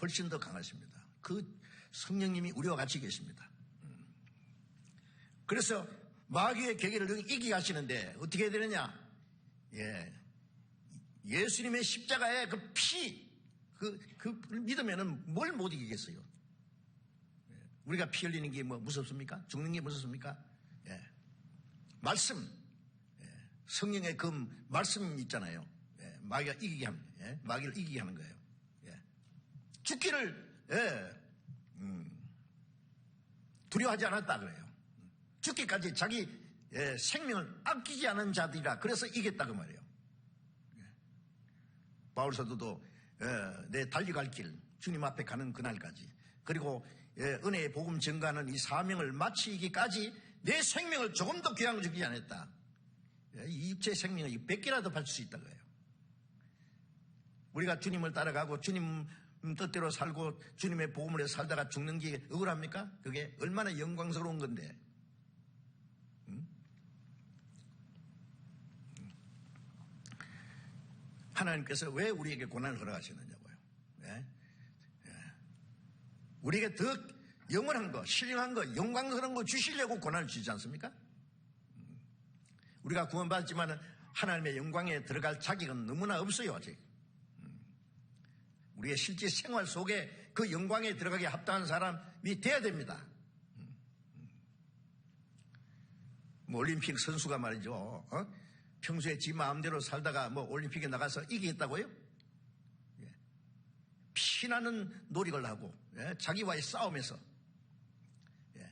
훨씬 더 강하십니다. 그 성령님이 우리와 같이 계십니다. 그래서 마귀의 계계를 이기게 하시는데 어떻게 해야 되느냐? 예수님의 십자가의 그 피, 그걸 믿으면은 뭘 못 이기겠어요? 우리가 피 흘리는 게 뭐 무섭습니까? 죽는 게 무섭습니까? 말씀, 성령의 그 말씀 있잖아요. 마귀가 이기게 하는, 마귀를 이기게 하는 거예요. 죽기를 두려워하지 않았다 그래요. 죽기까지 자기 생명을 아끼지 않은 자들이라 그래서 이겼다 그 말이에요. 바울 사도도 내 달려갈 길 주님 앞에 가는 그날까지 그리고 은혜의 복음 증가하는 이 사명을 마치기까지 내 생명을 조금 더 귀한 걸 주지 않았다. 이 육체의 생명을 100개라도 바칠 수 있다 그래요. 우리가 주님을 따라가고 주님 뜻대로 살고 주님의 복음을 해서 살다가 죽는 게 억울합니까? 그게 얼마나 영광스러운 건데. 하나님께서 왜 우리에게 고난을 허락하시느냐고요. 우리에게 더 영원한 거, 신령한 거, 영광스러운 거 주시려고 고난을 주시지 않습니까? 우리가 구원받았지만 하나님의 영광에 들어갈 자격은 너무나 없어요, 아직. 우리의 실제 생활 속에 그 영광에 들어가게 합당한 사람이 돼야 됩니다. 뭐 올림픽 선수가 말이죠. 평소에 지 마음대로 살다가 뭐 올림픽에 나가서 이기겠다고요? 예. 피나는 노력을 하고, 예. 자기와의 싸움에서, 예.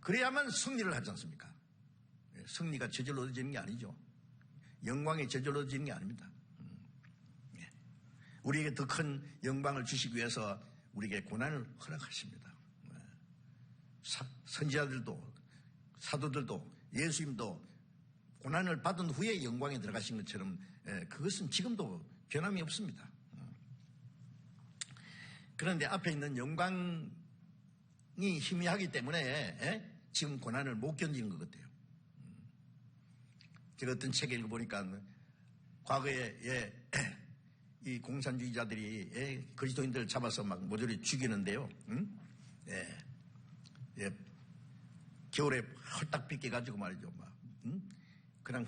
그래야만 승리를 하지 않습니까? 예. 승리가 저절로 얻어지는 게 아니죠. 영광이 저절로 얻어지는 게 아닙니다. 예. 우리에게 더 큰 영광을 주시기 위해서 우리에게 고난을 허락하십니다. 예. 선지자들도 사도들도 예수님도 고난을 받은 후에 영광에 들어가신 것처럼 그것은 지금도 변함이 없습니다. 그런데 앞에 있는 영광이 희미하기 때문에 지금 고난을 못 견디는 것 같아요. 제가 어떤 책을 읽어보니까 과거에 이 공산주의자들이 그리스도인들을 잡아서 막 모조리 죽이는데요. 겨울에 헐딱 빗겨가지고 말이죠. 막, 그냥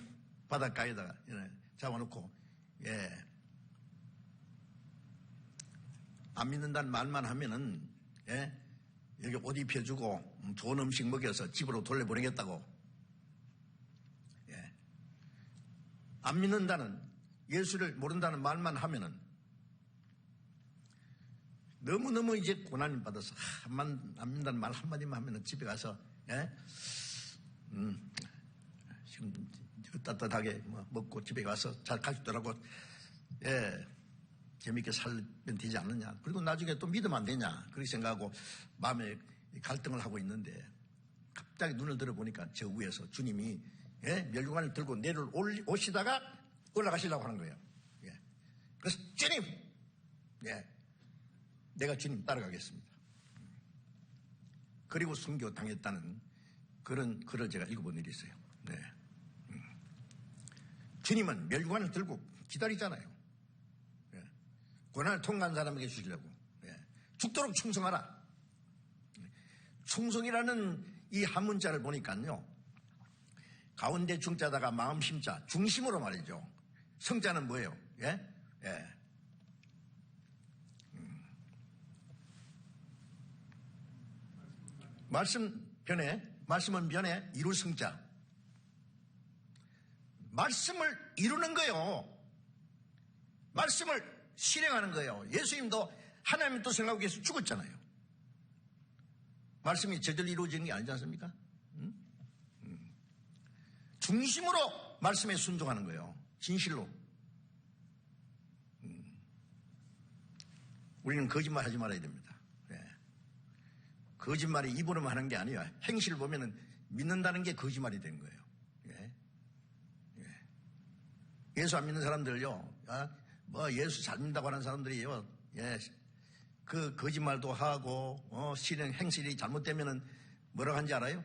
바닷가에다가 잡아놓고, 안 믿는다는 말만 하면은, 여기 옷 입혀주고, 좋은 음식 먹여서 집으로 돌려보내겠다고, 안 믿는다는, 예수를 모른다는 말만 하면은, 너무너무 이제 고난을 받아서, 안 믿는다는 말 한마디만 하면은 집에 가서, 지금 따뜻하게 먹고 집에 가서 잘 가족들하고 재밌게 살면 되지 않느냐. 그리고 나중에 또 믿으면 안 되냐. 그렇게 생각하고 마음에 갈등을 하고 있는데 갑자기 눈을 들어보니까 저 위에서 주님이 멸류관을 들고 내려오시다가 올라가시려고 하는 거예요. 그래서 주님, 내가 주님 따라가겠습니다. 그리고 순교 당했다는 그런 글을 제가 읽어본 일이 있어요. 주님은 멸관을 들고 기다리잖아요. 고난을 통과한 사람에게 주시려고. 죽도록 충성하라. 충성이라는 이 한문자를 보니까요. 가운데 중자다가 마음 심자, 중심으로 말이죠. 성자는 뭐예요? 말씀은 변해 이룰 성자. 말씀을 이루는 거예요. 말씀을 실행하는 거예요. 예수님도 하나님 또 생각하고 계셔서 죽었잖아요. 말씀이 저절로 이루어지는 게 아니지 않습니까? 중심으로 말씀에 순종하는 거예요. 진실로. 우리는 거짓말 하지 말아야 됩니다. 거짓말이 입으로만 하는 게 아니에요. 행실을 보면은 믿는다는 게 거짓말이 된 거예요. 예수 안 믿는 사람들요, 예수 잘 믿는다고 하는 사람들이요, 그 거짓말도 하고, 실행, 행실이 잘못되면은 뭐라고 하는지 알아요?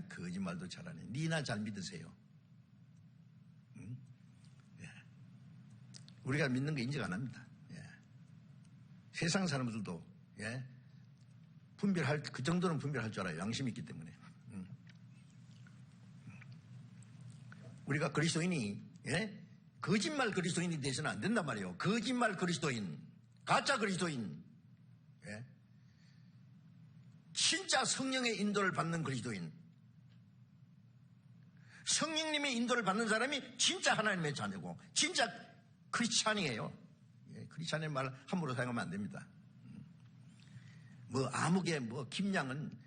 거짓말도 잘하네. 니나 잘 믿으세요. 우리가 믿는 거 인정 안 합니다. 세상 사람들도, 그 정도는 분별할 줄 알아요. 양심이 있기 때문에. 우리가 그리스도인이, 거짓말 그리스도인이 되서는 안 된단 말이에요. 거짓말 그리스도인, 가짜 그리스도인, 진짜 성령의 인도를 받는 그리스도인. 성령님의 인도를 받는 사람이 진짜 하나님의 자녀고, 진짜 크리스찬이에요. 크리스찬의 말 함부로 사용하면 안 됩니다. 아무개, 김양은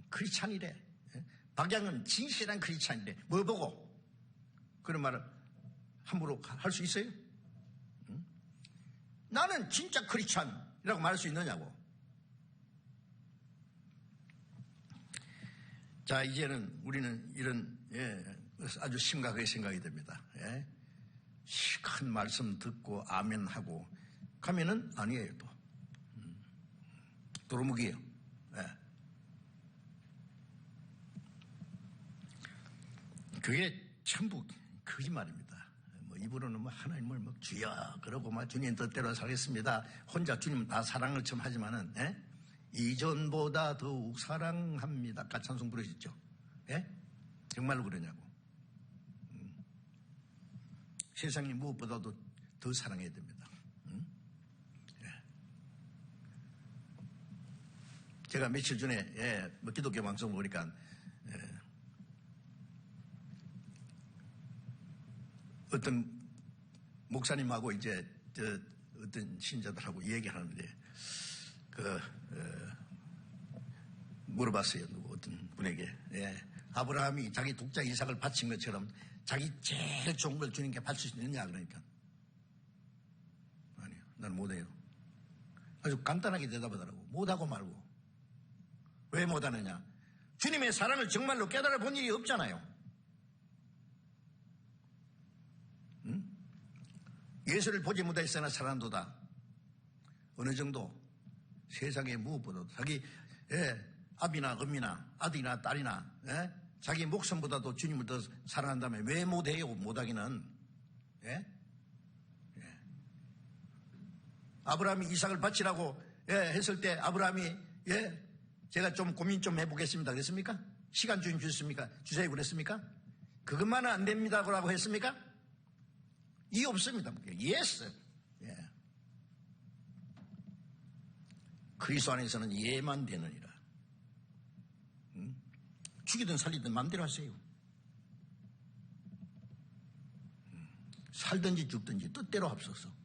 크리스찬이래. 박양은 진실한 크리스찬이래. 뭐 보고? 그런 말을 함부로 할 수 있어요? 나는 진짜 크리스찬이라고 말할 수 있느냐고. 자, 이제는 우리는 이런, 아주 심각하게 생각이 됩니다. 큰 말씀 듣고 아멘 하고 가면은 아니에요, 또. 도루묵이에요. 그게 전부 거짓말입니다. 입으로는 하나님을 주여 그러고 주님 뜻대로 살겠습니다. 혼자 주님 다 사랑을 좀 하지만은 이전보다 더욱 사랑합니다. 아까 찬송 부르셨죠? 정말로 그러냐고. 세상이 무엇보다도 더 사랑해야 됩니다. 제가 며칠 전에 뭐 기독교 방송 보니까 어떤 목사님하고 이제 어떤 신자들하고 얘기하는데 물어봤어요. 누구 어떤 분에게 아브라함이 자기 독자 이삭을 바친 것처럼 자기 제일 좋은 걸 주님께 바칠 수 있느냐 그러니까 아니요, 난 못해요. 아주 간단하게 대답하더라고. 못하고 말고. 왜 못하느냐? 주님의 사랑을 정말로 깨달아 본 일이 없잖아요. 응? 예수를 보지 못했으나 사랑도다. 어느 정도 세상의 무엇보다도 자기 아비나 엄이나 아들이나 딸이나 자기 목숨보다도 주님을 더 사랑한다면 왜 못해요? 못하기는. 아브라함이 이삭을 바치라고 했을 때 아브라함이 제가 좀 고민 좀 해보겠습니다 그랬습니까? 시간 주님 주셨습니까? 주세요 그랬습니까? 그것만은 안 됩니다 라고 했습니까? 이 없습니다. 예스. 그리스도 안에서는 예만 되느니라. 죽이든 살리든 마음대로 하세요. 살든지 죽든지 뜻대로 합소서.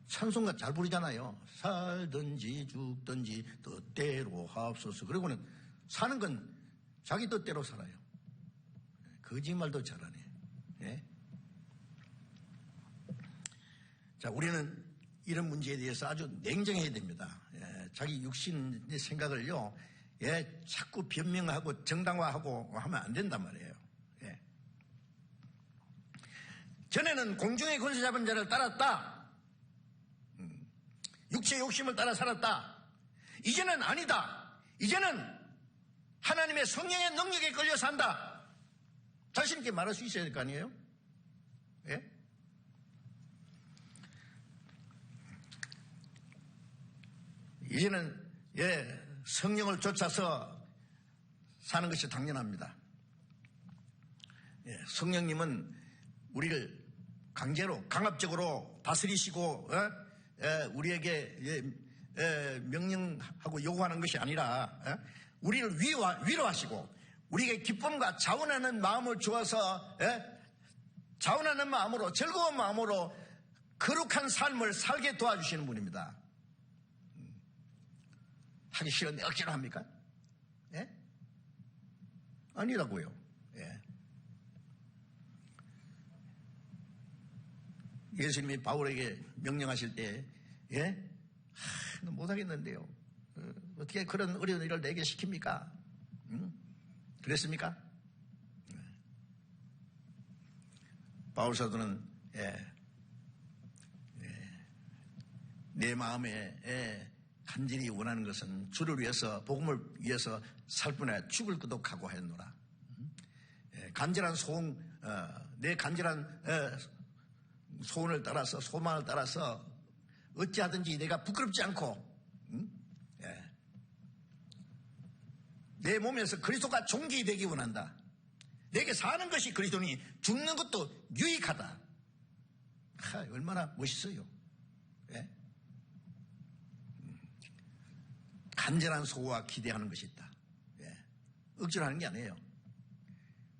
찬송가 잘 부르잖아요. 살든지 죽든지 뜻대로 하옵소서. 그리고는 사는 건 자기 뜻대로 살아요. 거짓말도 잘하네. 자, 우리는 이런 문제에 대해서 아주 냉정해야 됩니다. 자기 육신의 생각을요, 자꾸 변명하고 정당화하고 하면 안 된단 말이에요. 전에는 공중의 권세 잡은 자를 따랐다. 육체의 욕심을 따라 살았다. 이제는 아니다. 이제는 하나님의 성령의 능력에 걸려 산다. 자신 있게 말할 수 있어야 될 거 아니에요? 이제는 성령을 쫓아서 사는 것이 당연합니다. 성령님은 우리를 강제로 강압적으로 다스리시고 우리에게 명령하고 요구하는 것이 아니라 우리를 위로하시고 우리에게 기쁨과 자원하는 마음을 주어서 자원하는 마음으로 즐거운 마음으로 거룩한 삶을 살게 도와주시는 분입니다. 하기 싫은데 억지로 합니까? 아니라고요. 예수님이 바울에게 명령하실 때 너 못하겠는데요. 어떻게 그런 어려운 일을 내게 시킵니까? 그랬습니까? 바울 사도는 내 마음에 간절히 원하는 것은 주를 위해서 복음을 위해서 살 뿐에 죽을 것도 각오했노라. 간절한 소원, 내 간절한 소원을 따라서 소망을 따라서 어찌하든지 내가 부끄럽지 않고 내 몸에서 그리스도가 존귀되기 원한다. 내게 사는 것이 그리스도니 죽는 것도 유익하다. 얼마나 멋있어요. 간절한 소와 기대하는 것이 있다. 억지로 하는 게 아니에요.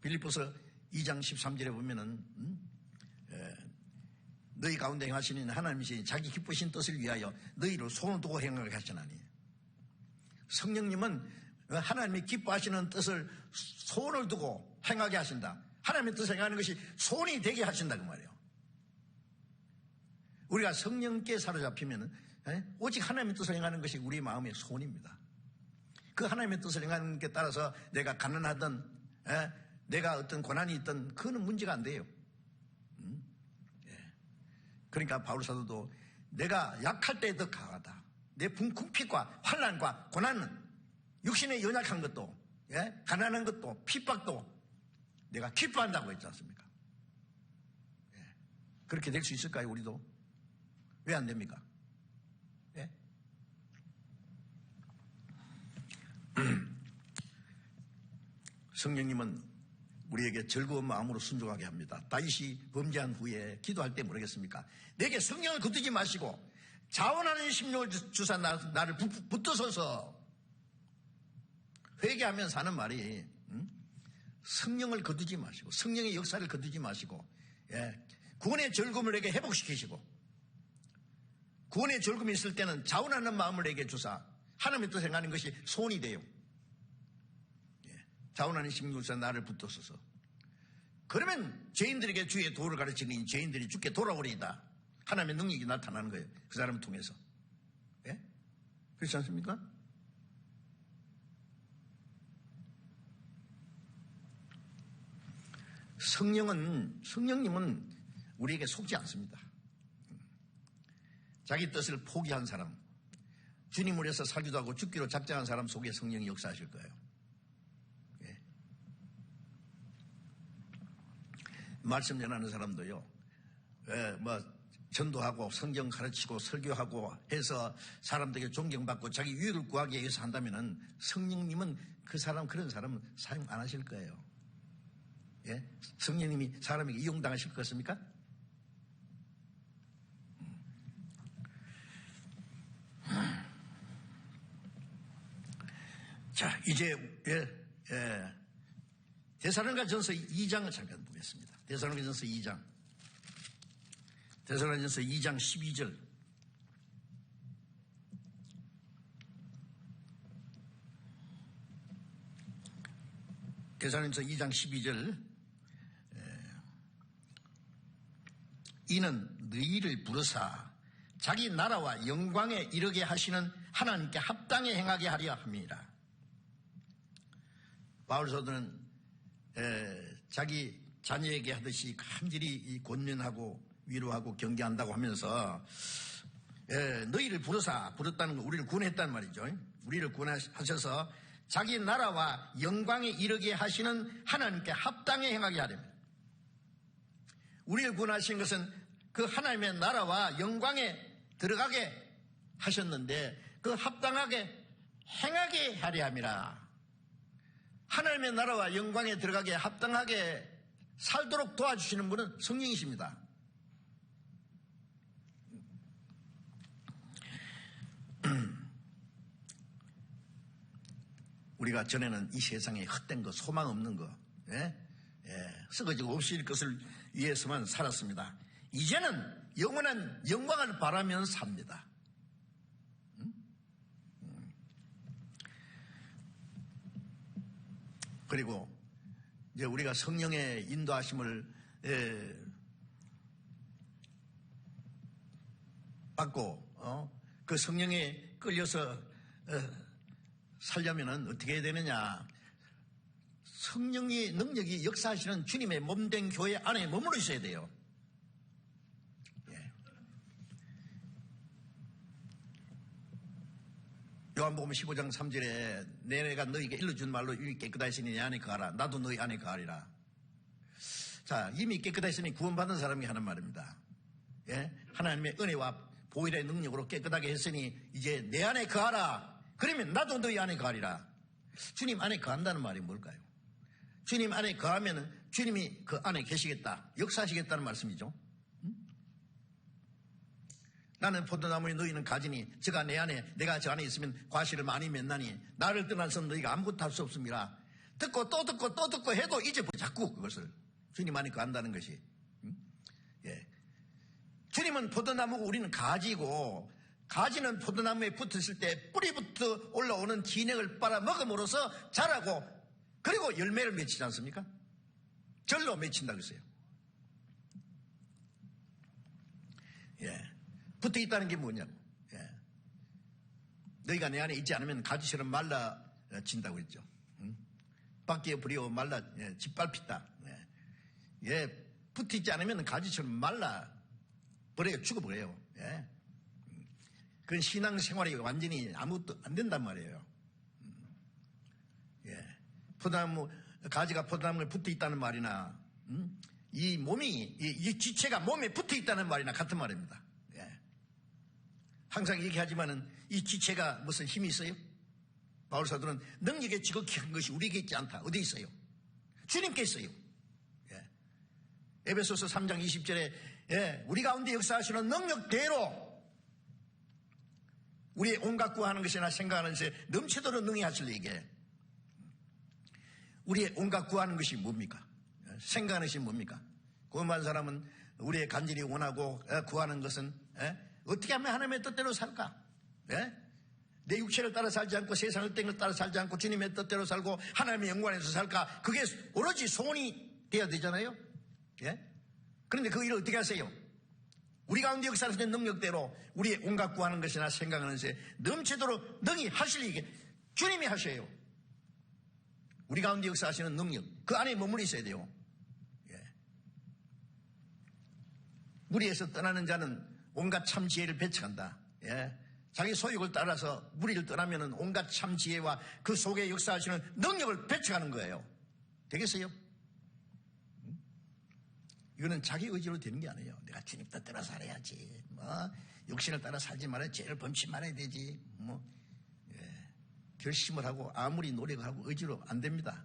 빌립보서 2장 13절에 보면은 너희 가운데 행하시는 하나님이신 자기 기쁘신 뜻을 위하여 너희를 손을 두고 행하게 하시나니. 성령님은 하나님이 기뻐하시는 뜻을 손을 두고 행하게 하신다. 하나님의 뜻을 행하는 것이 손이 되게 하신다 그 말이에요. 우리가 성령께 사로잡히면 오직 하나님의 뜻을 행하는 것이 우리 마음의 손입니다. 그 하나님의 뜻을 행하는 게 따라서 내가 가난하든 내가 어떤 고난이 있든 그거는 문제가 안 돼요. 그러니까 바울 사도도 내가 약할 때 더 강하다. 내 궁핍과 환난과 고난은 육신의 연약한 것도 가난한 것도 핍박도 내가 기뻐한다고 했지 않습니까? 그렇게 될 수 있을까요? 우리도? 왜 안 됩니까? 성령님은 우리에게 즐거운 마음으로 순종하게 합니다. 다윗이 범죄한 후에 기도할 때 모르겠습니까? 내게 성령을 거두지 마시고 자원하는 심령을 주사 나를 붙들소서. 회개하면서 하는 말이 성령을 거두지 마시고 성령의 역사를 거두지 마시고 구원의 즐거움을 내게 회복시키시고 구원의 즐거움이 있을 때는 자원하는 마음을 내게 주사 하나님의 뜻을 행하는 것이 소원이 돼요. 자원하는 심령으로서 나를 붙들어서 그러면 죄인들에게 주의 도를 가르치니 죄인들이 주께 돌아오리이다. 하나님의 능력이 나타나는 거예요. 그 사람을 통해서. 그렇지 않습니까? 성령님은 우리에게 속지 않습니다. 자기 뜻을 포기한 사람, 주님을 위해서 살기도 하고 죽기로 작정한 사람 속에 성령이 역사하실 거예요. 말씀 전하는 사람도요, 전도하고 성경 가르치고 설교하고 해서 사람들에게 존경받고 자기 유익을 구하기 위해서 한다면은 성령님은 그런 사람은 사용 안 하실 거예요. 성령님이 사람에게 이용당하실 것 같습니까? 자, 이제 데살로니가전서 2장을 잠깐 보겠습니다. 데살로니가전서 2장. 데살로니가전서 2장 12절. 데살로니가전서 2장 12절. 이는 너희를 부르사 자기 나라와 영광에 이르게 하시는 하나님께 합당히 행하게 하려 합니다. 바울 사도는 자기 자녀에게 하듯이 간절히 권면하고 위로하고 경계한다고 하면서 너희를 부르다는 거 우리를 구원했단 말이죠. 우리를 구원하셔서 자기 나라와 영광에 이르게 하시는 하나님께 합당히 행하게 하렵니다. 우리를 구원하신 것은 그 하나님의 나라와 영광에 들어가게 하셨는데 그 합당하게 행하게 하려 함이라. 하나님의 나라와 영광에 들어가게 합당하게 살도록 도와주시는 분은 성령이십니다. 우리가 전에는 이 세상에 헛된 거, 소망 없는 거, 썩어지고 없을 것을 위해서만 살았습니다. 이제는 영원한 영광을 바라면서 삽니다. 그리고 이제 우리가 성령의 인도하심을 받고 그 성령에 끌려서 살려면은 어떻게 해야 되느냐? 성령의 능력이 역사하시는 주님의 몸된 교회 안에 머물러 있어야 돼요. 요한복음 15장 3절에 내가 너희에게 일러준 말로 이미 깨끗하 있으니 내 안에 거하라. 나도 너희 안에 거하리라. 자, 이미 깨끗하 있으니 구원받은 사람이 하는 말입니다. 하나님의 은혜와 보혈의 능력으로 깨끗하게 했으니 이제 내 안에 거하라. 그러면 나도 너희 안에 거하리라. 주님 안에 거한다는 말이 뭘까요? 주님 안에 거하면 주님이 그 안에 계시겠다, 역사하시겠다는 말씀이죠. 나는 포도나무에 너희는 가지니 저가 내 안에 내가 저 안에 있으면 과실을 많이 맺나니 나를 떠나서 너희가 아무것도 할 수 없습니다. 듣고 또 듣고 또 듣고 해도 이제 자꾸 그것을 주님 안에 거한다는 것이 주님은 포도나무고 우리는 가지고 가지는 포도나무에 붙었을 때 뿌리부터 올라오는 진액을 빨아먹음으로써 자라고 그리고 열매를 맺히지 않습니까? 절로 맺힌다고 했어요. 붙어 있다는 게 뭐냐고. 너희가 내 안에 있지 않으면 가지처럼 말라진다고 했죠. 밖에 버려 말라 짓밟히다. 붙어 있지 않으면 가지처럼 말라 버려요. 죽어버려요. 그건 신앙생활이 완전히 아무것도 안 된단 말이에요. 포도나무 가지가 포도나무에 붙어 있다는 말이나 이 몸이 이 지체가 몸에 붙어 있다는 말이나 같은 말입니다. 항상 얘기하지만은 이 지체가 무슨 힘이 있어요? 바울 사도는 능력에 지극히 한 것이 우리에게 있지 않다. 어디 있어요? 주님께 있어요. 에베소서 3장 20절에 우리 가운데 역사하시는 능력대로 우리의 온갖 구하는 것이나 생각하는 것에 넘치도록 능히 하실 얘기에 우리의 온갖 구하는 것이 뭡니까? 생각하는 것이 뭡니까? 구원받은 사람은 우리의 간절히 원하고 구하는 것은 어떻게 하면 하나님의 뜻대로 살까? 내 육체를 따라 살지 않고 세상을 땡을 따라 살지 않고 주님의 뜻대로 살고 하나님의 영광 안에서 살까? 그게 오로지 소원이 돼야 되잖아요. 그런데 그 일을 어떻게 하세요? 우리 가운데 역사하시는 능력대로 우리의 온갖 구하는 것이나 생각하는 것에 넘치도록 능히 하실 일이 주님이 하셔요. 우리 가운데 역사하시는 능력, 그 안에 머물러 있어야 돼요. 무리에서 떠나는 자는 온갖 참 지혜를 배척한다. 자기 소욕을 따라서 무리를 떠나면 온갖 참 지혜와 그 속에 역사하시는 능력을 배척하는 거예요. 되겠어요? 이거는 자기 의지로 되는 게 아니에요. 내가 주님 뜻대로 살아야지. 육신을 따라 살지 말아야 죄를 범치 말아야 되지. 결심을 하고 아무리 노력을 하고 의지로 안 됩니다.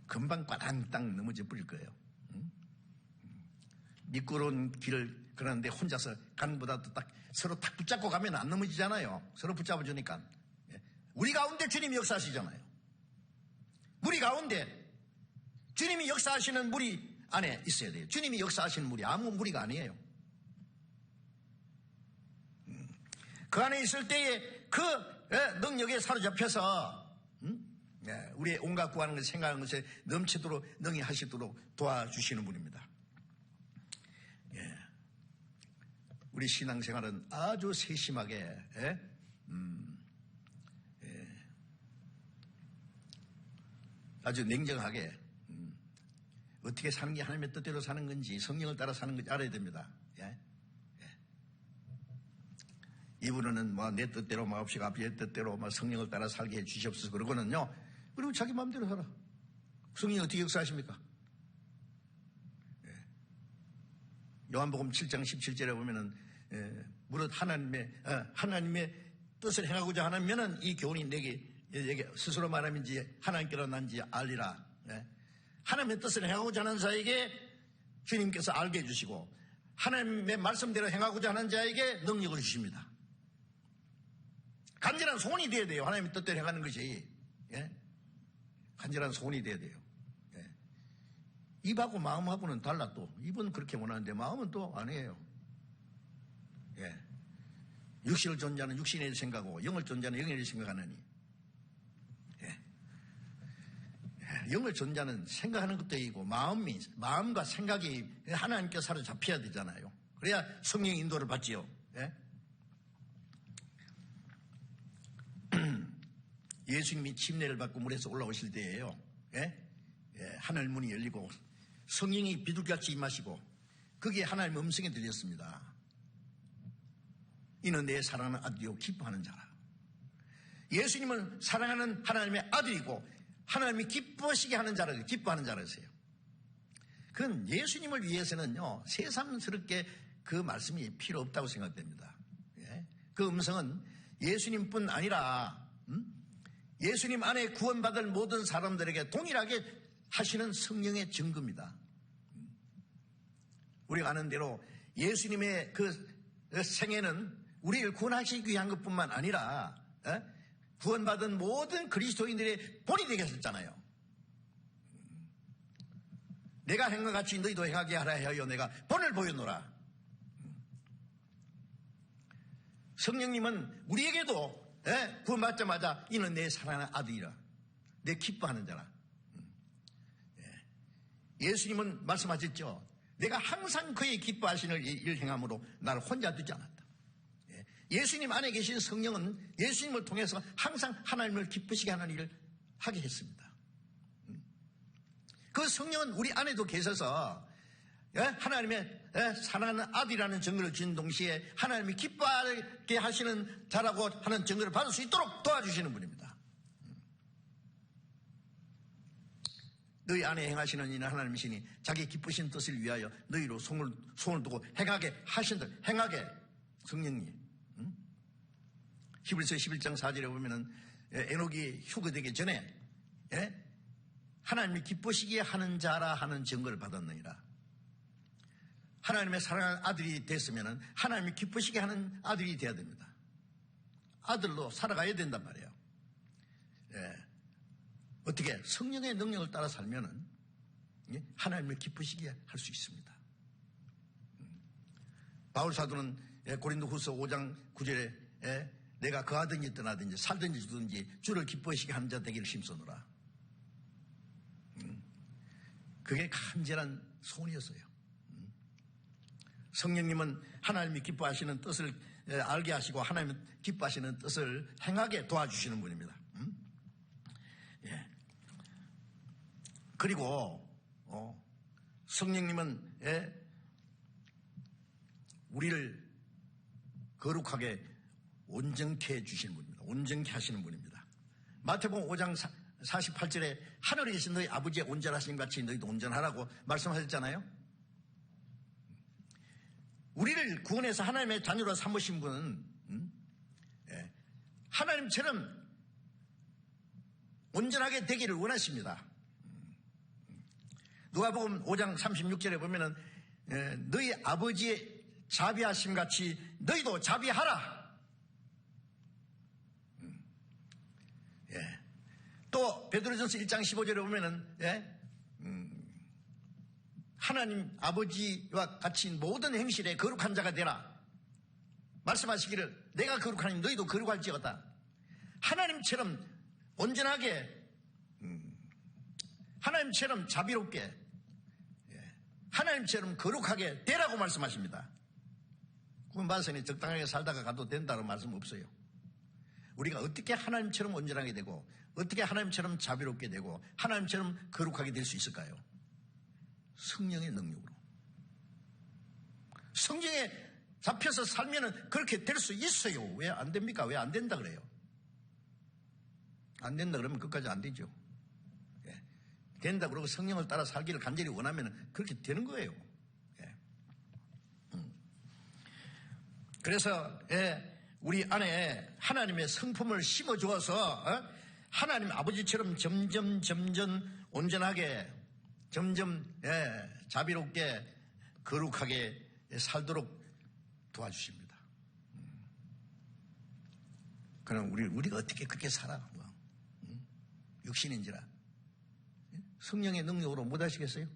금방 꽈당땅 넘어져 버릴 거예요. 미끄러운 길을 그러는데 혼자서 가는 보다도 딱 서로 딱 붙잡고 가면 안 넘어지잖아요. 서로 붙잡아주니까. 우리 가운데 주님이 역사하시잖아요. 무리 가운데 주님이 역사하시는 무리 안에 있어야 돼요. 주님이 역사하시는 무리, 아무 무리가 아니에요. 그 안에 있을 때에 그 능력에 사로잡혀서 우리의 온갖 구하는 것을 생각하는 것에 넘치도록 능히 하시도록 도와주시는 분입니다. 우리 신앙생활은 아주 세심하게 아주 냉정하게 어떻게 사는 게 하나님의 뜻대로 사는 건지 성령을 따라 사는 건지 알아야 됩니다. 이분은 내 뜻대로 마옵시고 아버지의 뜻대로 성령을 따라 살게 해주시옵소서 그러고는요. 그리고 자기 마음대로 살아. 성령이 어떻게 역사하십니까? 요한복음 7장 17절에 보면은 무릇 하나님의 뜻을 행하고자 하면은 이 교훈이 내게 스스로 말함인지 하나님께로 난지 알리라. 하나님의 뜻을 행하고자 하는 자에게 주님께서 알게 해주시고 하나님의 말씀대로 행하고자 하는 자에게 능력을 주십니다. 간절한 소원이 돼야 돼요. 하나님의 뜻대로 행하는 것이. 간절한 소원이 돼야 돼요. 입하고 마음하고는 달라 또. 입은 그렇게 원하는데 마음은 또 아니에요. 육신을 존재하는 육신에 대해 생각하고 영을 존재하는 영에 대해 생각하느니. 영을 존재하는 생각하는 것도 이고 마음과 생각이 하나님께 사로잡혀야 되잖아요. 그래야 성령의 인도를 받지요. 예수님이 침례를 받고 물에서 올라오실 때예요. 하늘 문이 열리고 성령이 비둘기같이 임하시고 거기에 하나님의 음성이 들렸습니다. 이는 내 사랑하는 아들이요 기뻐하는 자라. 예수님은 사랑하는 하나님의 아들이고 하나님이 기뻐하시게 하는 자라, 기뻐하는 자라세요. 그건 예수님을 위해서는요 새삼스럽게 그 말씀이 필요 없다고 생각됩니다. 그 음성은 예수님뿐 아니라 예수님 안에 구원받을 모든 사람들에게 동일하게 하시는 성령의 증거입니다. 우리가 아는 대로 예수님의 그 생애는 우리를 구원하시기 위한 것뿐만 아니라 구원받은 모든 그리스도인들의 본이 되게 하셨잖아요. 내가 행한 같이 너희도 행하게 하라 하여 내가 본을 보여노라. 성령님은 우리에게도 구원받자마자 이는 내 사랑하는 아들이라, 내 기뻐하는 자라. 예수님은 말씀하셨죠. 내가 항상 그의 기뻐하시는 일을 행함으로 나를 혼자 두지 않았다. 예수님 안에 계신 성령은 예수님을 통해서 항상 하나님을 기쁘시게 하는 일을 하게 했습니다. 그 성령은 우리 안에도 계셔서 하나님의 사랑하는 아들이라는 증거를 주는 동시에 하나님이 기뻐하게 하시는 자라고 하는 증거를 받을 수 있도록 도와주시는 분입니다. 너희 안에 행하시는 이는 하나님이시니 자기 기쁘신 뜻을 위하여 너희로 손을 두고 행하게 하신들, 행하게 성령님. 히브리서 11장 4절에 보면은 에녹이 휴거되기 전에 하나님이 기쁘시게 하는 자라 하는 증거를 받았느니라. 하나님의 사랑하는 아들이 됐으면은 하나님이 기쁘시게 하는 아들이 돼야 됩니다. 아들로 살아가야 된단 말이에요. 어떻게 성령의 능력을 따라 살면은 하나님을 기쁘시게 할 수 있습니다. 바울 사도는 고린도후서 5장 9절에 내가 거하든지 떠나든지 살든지 죽든지 주를 기뻐하시게 하는 자 되기를 힘쓰노라. 그게 간절한 소원이었어요. 성령님은 하나님이 기뻐하시는 뜻을 알게 하시고 하나님이 기뻐하시는 뜻을 행하게 도와주시는 분입니다. 예. 그리고 성령님은 우리를 거룩하게 온전케 해주시는 분입니다. 온전케 하시는 분입니다. 마태복음 5장 48절에 하늘에 계신 너희 아버지의 온전하신 같이 너희도 온전하라고 말씀하셨잖아요. 우리를 구원해서 하나님의 자녀로 삼으신 분은 하나님처럼 온전하게 되기를 원하십니다. 누가복음 5장 36절에 보면은 너희 아버지의 자비하심 같이 너희도 자비하라. 또 베드로전서 1장 15절에 보면은 하나님 아버지와 같이 모든 행실에 거룩한 자가 되라 말씀하시기를 내가 거룩하니 너희도 거룩할지어다. 하나님처럼 온전하게 하나님처럼 자비롭게 하나님처럼 거룩하게 되라고 말씀하십니다. 구원받았으니 적당하게 살다가 가도 된다는 말씀 없어요. 우리가 어떻게 하나님처럼 온전하게 되고 어떻게 하나님처럼 자비롭게 되고 하나님처럼 거룩하게 될 수 있을까요? 성령의 능력으로. 성령에 잡혀서 살면은 그렇게 될 수 있어요. 왜 안 됩니까? 왜 안 된다 그래요? 안 된다 그러면 끝까지 안 되죠. 된다 그러고 성령을 따라 살기를 간절히 원하면 그렇게 되는 거예요. 그래서 우리 안에 하나님의 성품을 심어주어서 하나님 아버지처럼 점점 온전하게 점점 자비롭게 거룩하게 살도록 도와주십니다. 그럼 우리가 어떻게 그렇게 살아? 육신인지라 성령의 능력으로 못하시겠어요?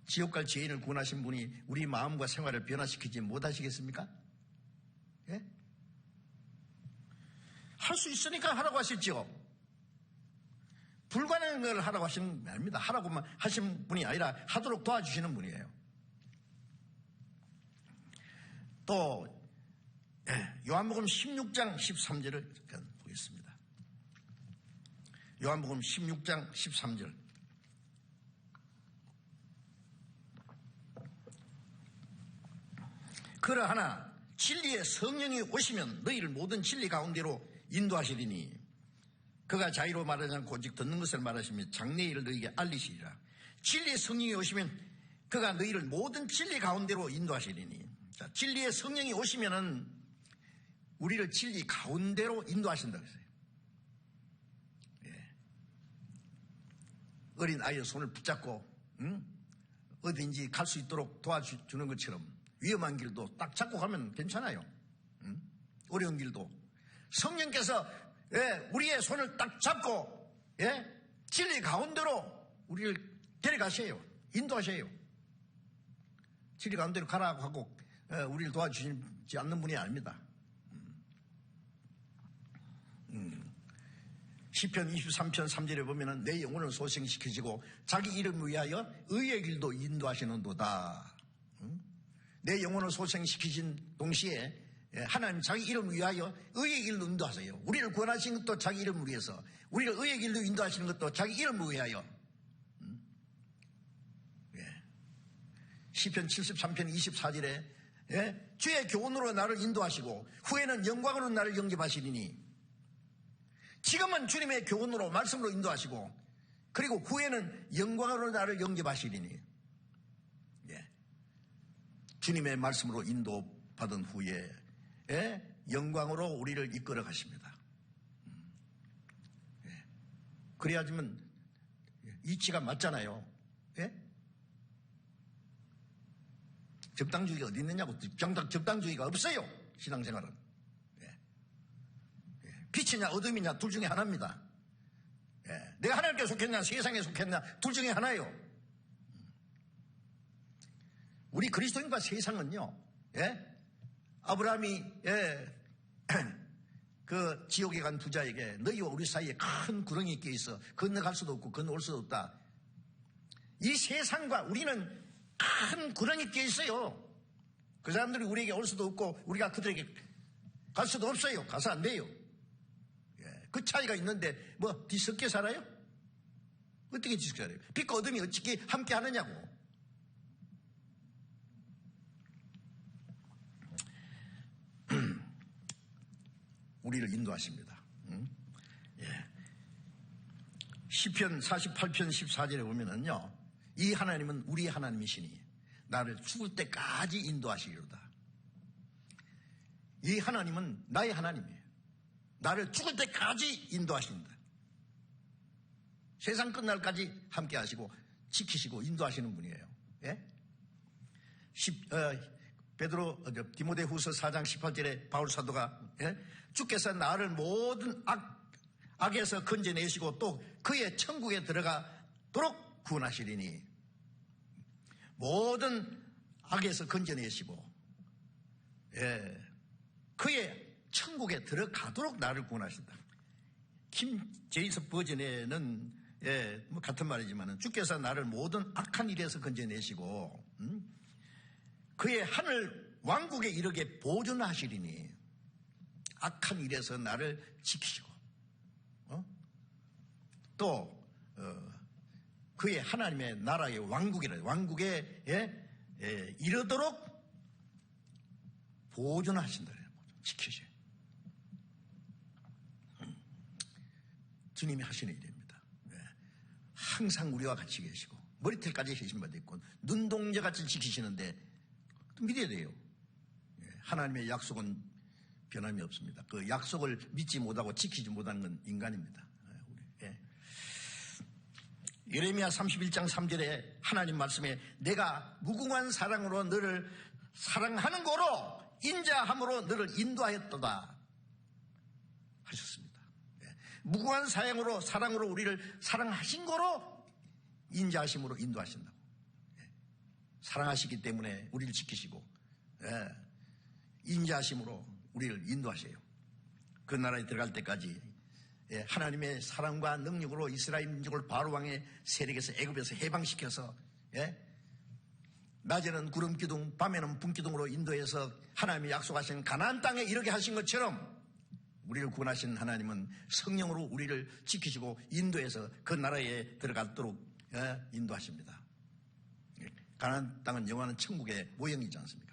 지옥 갈 죄인을 구원하신 분이 우리 마음과 생활을 변화시키지 못하시겠습니까? 할 수 있으니까 하라고 하셨죠. 불가능한 걸 하라고 하시는 게 아닙니다. 하라고만 하신 분이 아니라 하도록 도와주시는 분이에요. 또 요한복음 16장 13절을 보겠습니다. 요한복음 16장 13절. 그러하나 진리의 성령이 오시면 너희를 모든 진리 가운데로 인도하시리니 그가 자의로 말하지 않고 오직 듣는 것을 말하시며 장래의 일을 너희에게 알리시리라. 진리의 성령이 오시면 그가 너희를 모든 진리 가운데로 인도하시리니. 자, 진리의 성령이 오시면은 우리를 진리 가운데로 인도하신다고 했어요. 어린 아이의 손을 붙잡고 어딘지 갈 수 있도록 도와주는 것처럼 위험한 길도 딱 잡고 가면 괜찮아요. 어려운 길도 성령께서 우리의 손을 딱 잡고 진리 가운데로 우리를 데려가셔요. 인도하셔요. 진리 가운데로 가라고 하고 우리를 도와주시지 않는 분이 아닙니다. 시편 23편 3절에 보면은 내 영혼을 소생시키시고 자기 이름을 위하여 의의 길도 인도하시는도다. 내 영혼을 소생시키신 동시에 하나님 자기 이름을 위하여 의의 길로 인도하세요. 우리를 구원하신 것도 자기 이름을 위해서, 우리를 의의 길로 인도하시는 것도 자기 이름을 위하여. 시편 73편 24절에 주의 교훈으로 나를 인도하시고 후에는 영광으로 나를 영접하시리니. 지금은 주님의 교훈으로 말씀으로 인도하시고 그리고 후에는 영광으로 나를 영접하시리니. 주님의 말씀으로 인도받은 후에 영광으로 우리를 이끌어 가십니다. 그래야지만 이치가 맞잖아요. 적당주의가 어디 있느냐고. 적당주의가 없어요. 신앙생활은. 빛이냐 어둠이냐 둘 중에 하나입니다. 내가 하나님께 속했냐 세상에 속했냐 둘 중에 하나예요. 우리 그리스도인과 세상은요, 아브라함이 그 지옥에 간 부자에게 너희와 우리 사이에 큰 구렁이 끼어 있어 건너갈 수도 없고 건너올 수도 없다. 이 세상과 우리는 큰 구렁이 끼어 있어요. 그 사람들이 우리에게 올 수도 없고 우리가 그들에게 갈 수도 없어요. 가서 안 돼요. 그 차이가 있는데 뭐 뒤섞여 살아요? 어떻게 뒤섞여 살아요? 빛과 어둠이 어떻게 함께 하느냐고. 우리를 인도하십니다. 시편 48편 14절에 보면은요, 이 하나님은 우리 하나님이시니 나를 죽을 때까지 인도하시리로다. 이 하나님은 나의 하나님이에요. 나를 죽을 때까지 인도하신다. 세상 끝날까지 함께 하시고 지키시고 인도하시는 분이에요. 디모데후서 4장 18절에 바울 사도가 주께서 나를 모든 악에서 건져내시고 또 그의 천국에 들어가도록 구원하시리니, 모든 악에서 건져내시고 그의 천국에 들어가도록 나를 구원하신다. 킴 제이스 버전에는 뭐 같은 말이지만 주께서 나를 모든 악한 일에서 건져내시고 그의 하늘 왕국에 이르게 보존하시리니, 악한 일에서 나를 지키시고 또 그의 하나님의 나라의 왕국에 이르도록 보존하신다. 지키셔요. 주님이 하시는 일입니다. 항상 우리와 같이 계시고 머리털까지 계신 바 있고 눈동자같이 지키시는데 믿어야 돼요. 하나님의 약속은 변함이 없습니다. 그 약속을 믿지 못하고 지키지 못하는 건 인간입니다. 예레미야 31장 3절에 하나님 말씀에 내가 무궁한 사랑으로 너를 사랑하는 거로 인자함으로 너를 인도하였도다 하셨습니다. 무궁한 사랑으로 우리를 사랑하신 거로 인자하심으로 인도하신다고. 사랑하시기 때문에 우리를 지키시고 인자하심으로 우리를 인도하세요. 그 나라에 들어갈 때까지 하나님의 사랑과 능력으로 이스라엘 민족을 바로왕의 세력에서 애굽에서 해방시켜서 낮에는 구름기둥 밤에는 분기둥으로 인도해서 하나님이 약속하신 가나안 땅에 이르게 하신 것처럼 우리를 구원하신 하나님은 성령으로 우리를 지키시고 인도해서 그 나라에 들어가도록 인도하십니다. 가나안 땅은 영원한 천국의 모형이지 않습니까?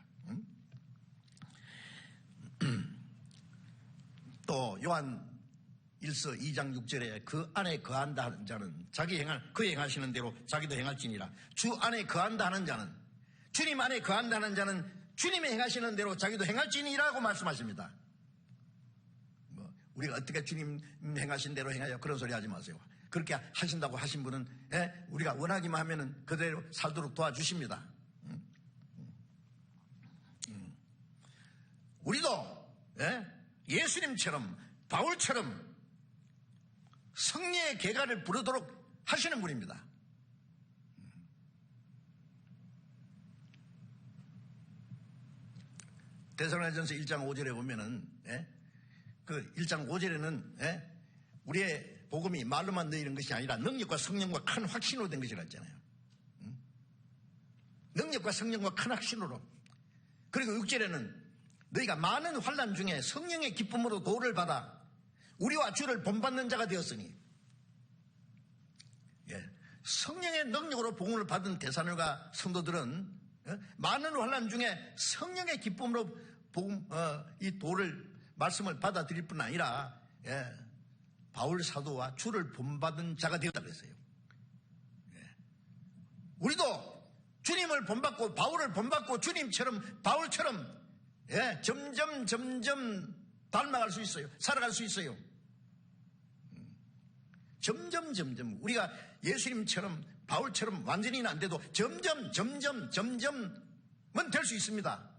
또 요한 1서 2장 6절에 그 안에 거한다 하는 자는 그 행하시는 대로 자기도 행할지니라. 주 안에 거한다 하는 자는, 주님 안에 거한다 하는 자는 주님이 행하시는 대로 자기도 행할지니라고 말씀하십니다. 우리가 어떻게 주님 행하신 대로 행하여 그런 소리 하지 마세요. 그렇게 하신다고 하신 분은 우리가 원하기만 하면 그대로 살도록 도와주십니다. 우리도 예수님처럼 바울처럼 성령의 계가를 부르도록 하시는 분입니다. 데살로니가전서 1장 5절에 보면은 그 1장 5절에는 우리의 복음이 말로만 너희는 것이 아니라 능력과 성령과 큰 확신으로 된 것이라 했잖아요. 능력과 성령과 큰 확신으로. 그리고 6절에는 너희가 많은 환난 중에 성령의 기쁨으로 도를 받아 우리와 주를 본받는 자가 되었으니, 성령의 능력으로 복음을 받은 데살로니가 성도들은 많은 환난 중에 성령의 기쁨으로 이 도를 말씀을 받아들일 뿐 아니라 바울 사도와 주를 본받은 자가 되었다 그랬어요. 우리도 주님을 본받고 바울을 본받고 주님처럼 바울처럼 점점 닮아갈 수 있어요. 살아갈 수 있어요. 점점 우리가 예수님처럼 바울처럼 완전히는 안 돼도 점점은 될 수 있습니다.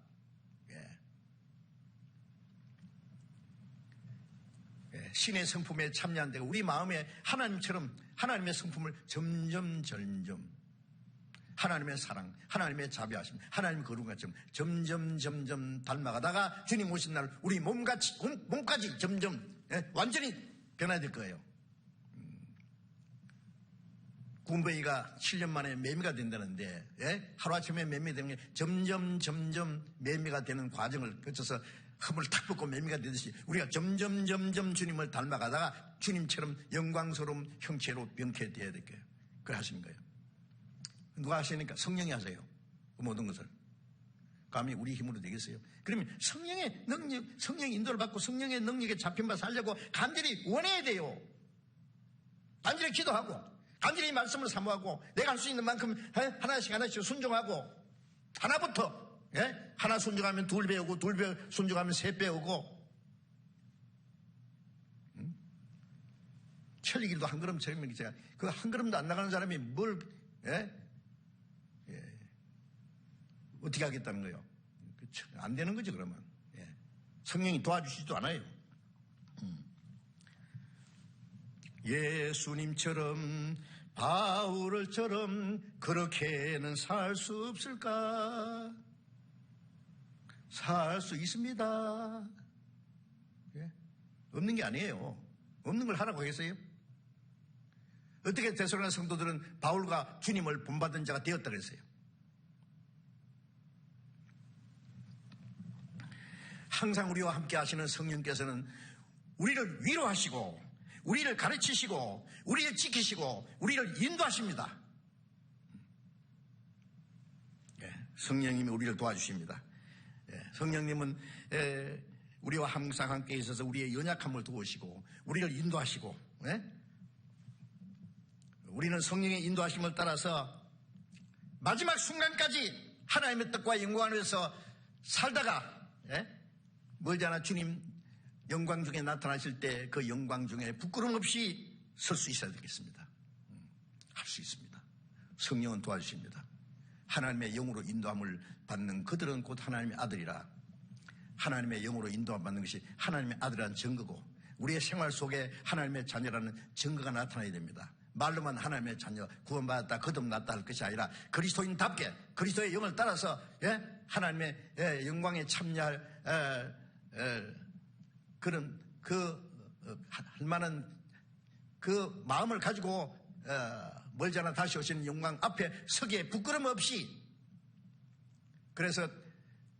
신의 성품에 참여한 데가 우리 마음에 하나님처럼 하나님의 성품을 점점 하나님의 사랑, 하나님의 자비하심, 하나님의 거룩한 점점 닮아가다가 주님 오신 날 우리 몸까지 점점 완전히 변화될 거예요. 군뱅이가 7년 만에 매미가 된다는데 하루아침에 매미가 되는 게 점점 매미가 되는 과정을 거쳐서 흠을 탁 벗고 매미가 되듯이 우리가 점점 주님을 닮아가다가 주님처럼 영광스러운 형체로 변케되어야 될 거예요. 그걸 하시는 거예요. 누가 하시니까? 성령이 하세요. 그 모든 것을. 감히 우리 힘으로 되겠어요? 그러면 성령의 능력, 성령의 인도를 받고 성령의 능력에 잡힌 바 살려고 간절히 원해야 돼요. 간절히 기도하고 간절히 말씀을 사모하고 내가 할 수 있는 만큼 하나씩 순종하고 하나부터 하나 순종하면 둘 배우고 둘 순종하면 셋 배우고 천리길도 한 걸음처럼 제가 그 한 걸음도 안 나가는 사람이 뭘 어떻게 하겠다는 거예요? 안 되는 거죠 그러면. 성령이 도와주시지도 않아요. 예수님처럼 바울을처럼 그렇게는 살 수 없을까? 살 수 있습니다. 없는 게 아니에요. 없는 걸 하라고 하겠어요? 어떻게 데살로니가 성도들은 바울과 주님을 본받은 자가 되었다 그랬어요? 항상 우리와 함께 하시는 성령께서는 우리를 위로하시고 우리를 가르치시고 우리를 지키시고 우리를 인도하십니다. 성령님이 우리를 도와주십니다. 성령님은 우리와 항상 함께 있어서 우리의 연약함을 도우시고 우리를 인도하시고 우리는 성령의 인도하심을 따라서 마지막 순간까지 하나님의 뜻과 영광을 위해서 살다가 멀지 않아 주님 영광 중에 나타나실 때 그 영광 중에 부끄럼 없이 설 수 있어야 되겠습니다. 할 수 있습니다. 성령은 도와주십니다. 하나님의 영으로 인도함을 받는 그들은 곧 하나님의 아들이라. 하나님의 영으로 인도함 받는 것이 하나님의 아들이라는 증거고 우리의 생활 속에 하나님의 자녀라는 증거가 나타나야 됩니다. 말로만 하나님의 자녀 구원받았다 거듭났다 할 것이 아니라 그리스도인답게 그리스도의 영을 따라서 하나님의 영광에 참여할 그런 할 만한 그 마음을 가지고 멀지 않아 다시 오시는 영광 앞에 서기에 부끄럼 없이. 그래서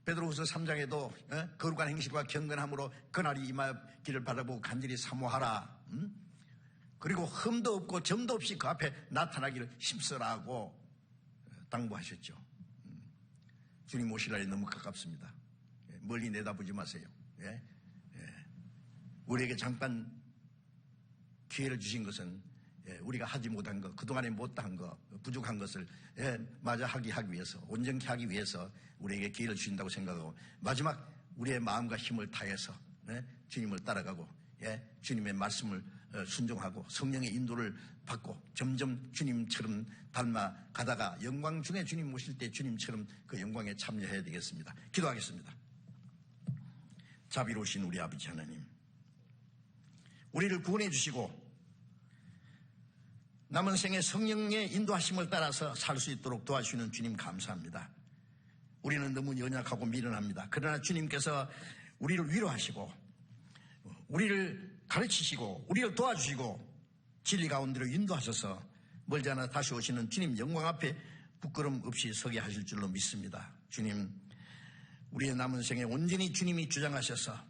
베드로후서 3장에도 거룩한 행실과 경건함으로 그날이 임하기를 바라보고 간절히 사모하라. 그리고 흠도 없고 점도 없이 그 앞에 나타나기를 힘써라고 당부하셨죠. 주님 오실 날이 너무 가깝습니다. 멀리 내다보지 마세요. 우리에게 잠깐 기회를 주신 것은 우리가 하지 못한 것, 그동안에 못한 것, 부족한 것을 마저 하기 위해서, 온전히 하기 위해서 우리에게 기회를 주신다고 생각하고 마지막 우리의 마음과 힘을 다해서 주님을 따라가고 주님의 말씀을 순종하고 성령의 인도를 받고 점점 주님처럼 닮아가다가 영광 중에 주님 오실 때 주님처럼 그 영광에 참여해야 되겠습니다. 기도하겠습니다. 자비로우신 우리 아버지 하나님, 우리를 구원해 주시고 남은 생에 성령의 인도하심을 따라서 살 수 있도록 도와주시는 주님 감사합니다. 우리는 너무 연약하고 미련합니다. 그러나 주님께서 우리를 위로하시고 우리를 가르치시고 우리를 도와주시고 진리 가운데로 인도하셔서 멀지 않아 다시 오시는 주님 영광 앞에 부끄럼 없이 서게 하실 줄로 믿습니다. 주님, 우리의 남은 생에 온전히 주님이 주장하셔서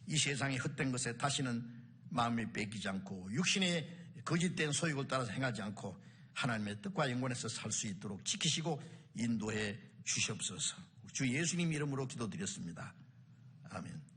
이 세상의 헛된 것에 다시는 마음이 뺏기지 않고 육신의 거짓된 소욕을 따라서 행하지 않고 하나님의 뜻과 영광에서 살 수 있도록 지키시고 인도해 주시옵소서. 주 예수님 이름으로 기도드렸습니다. 아멘.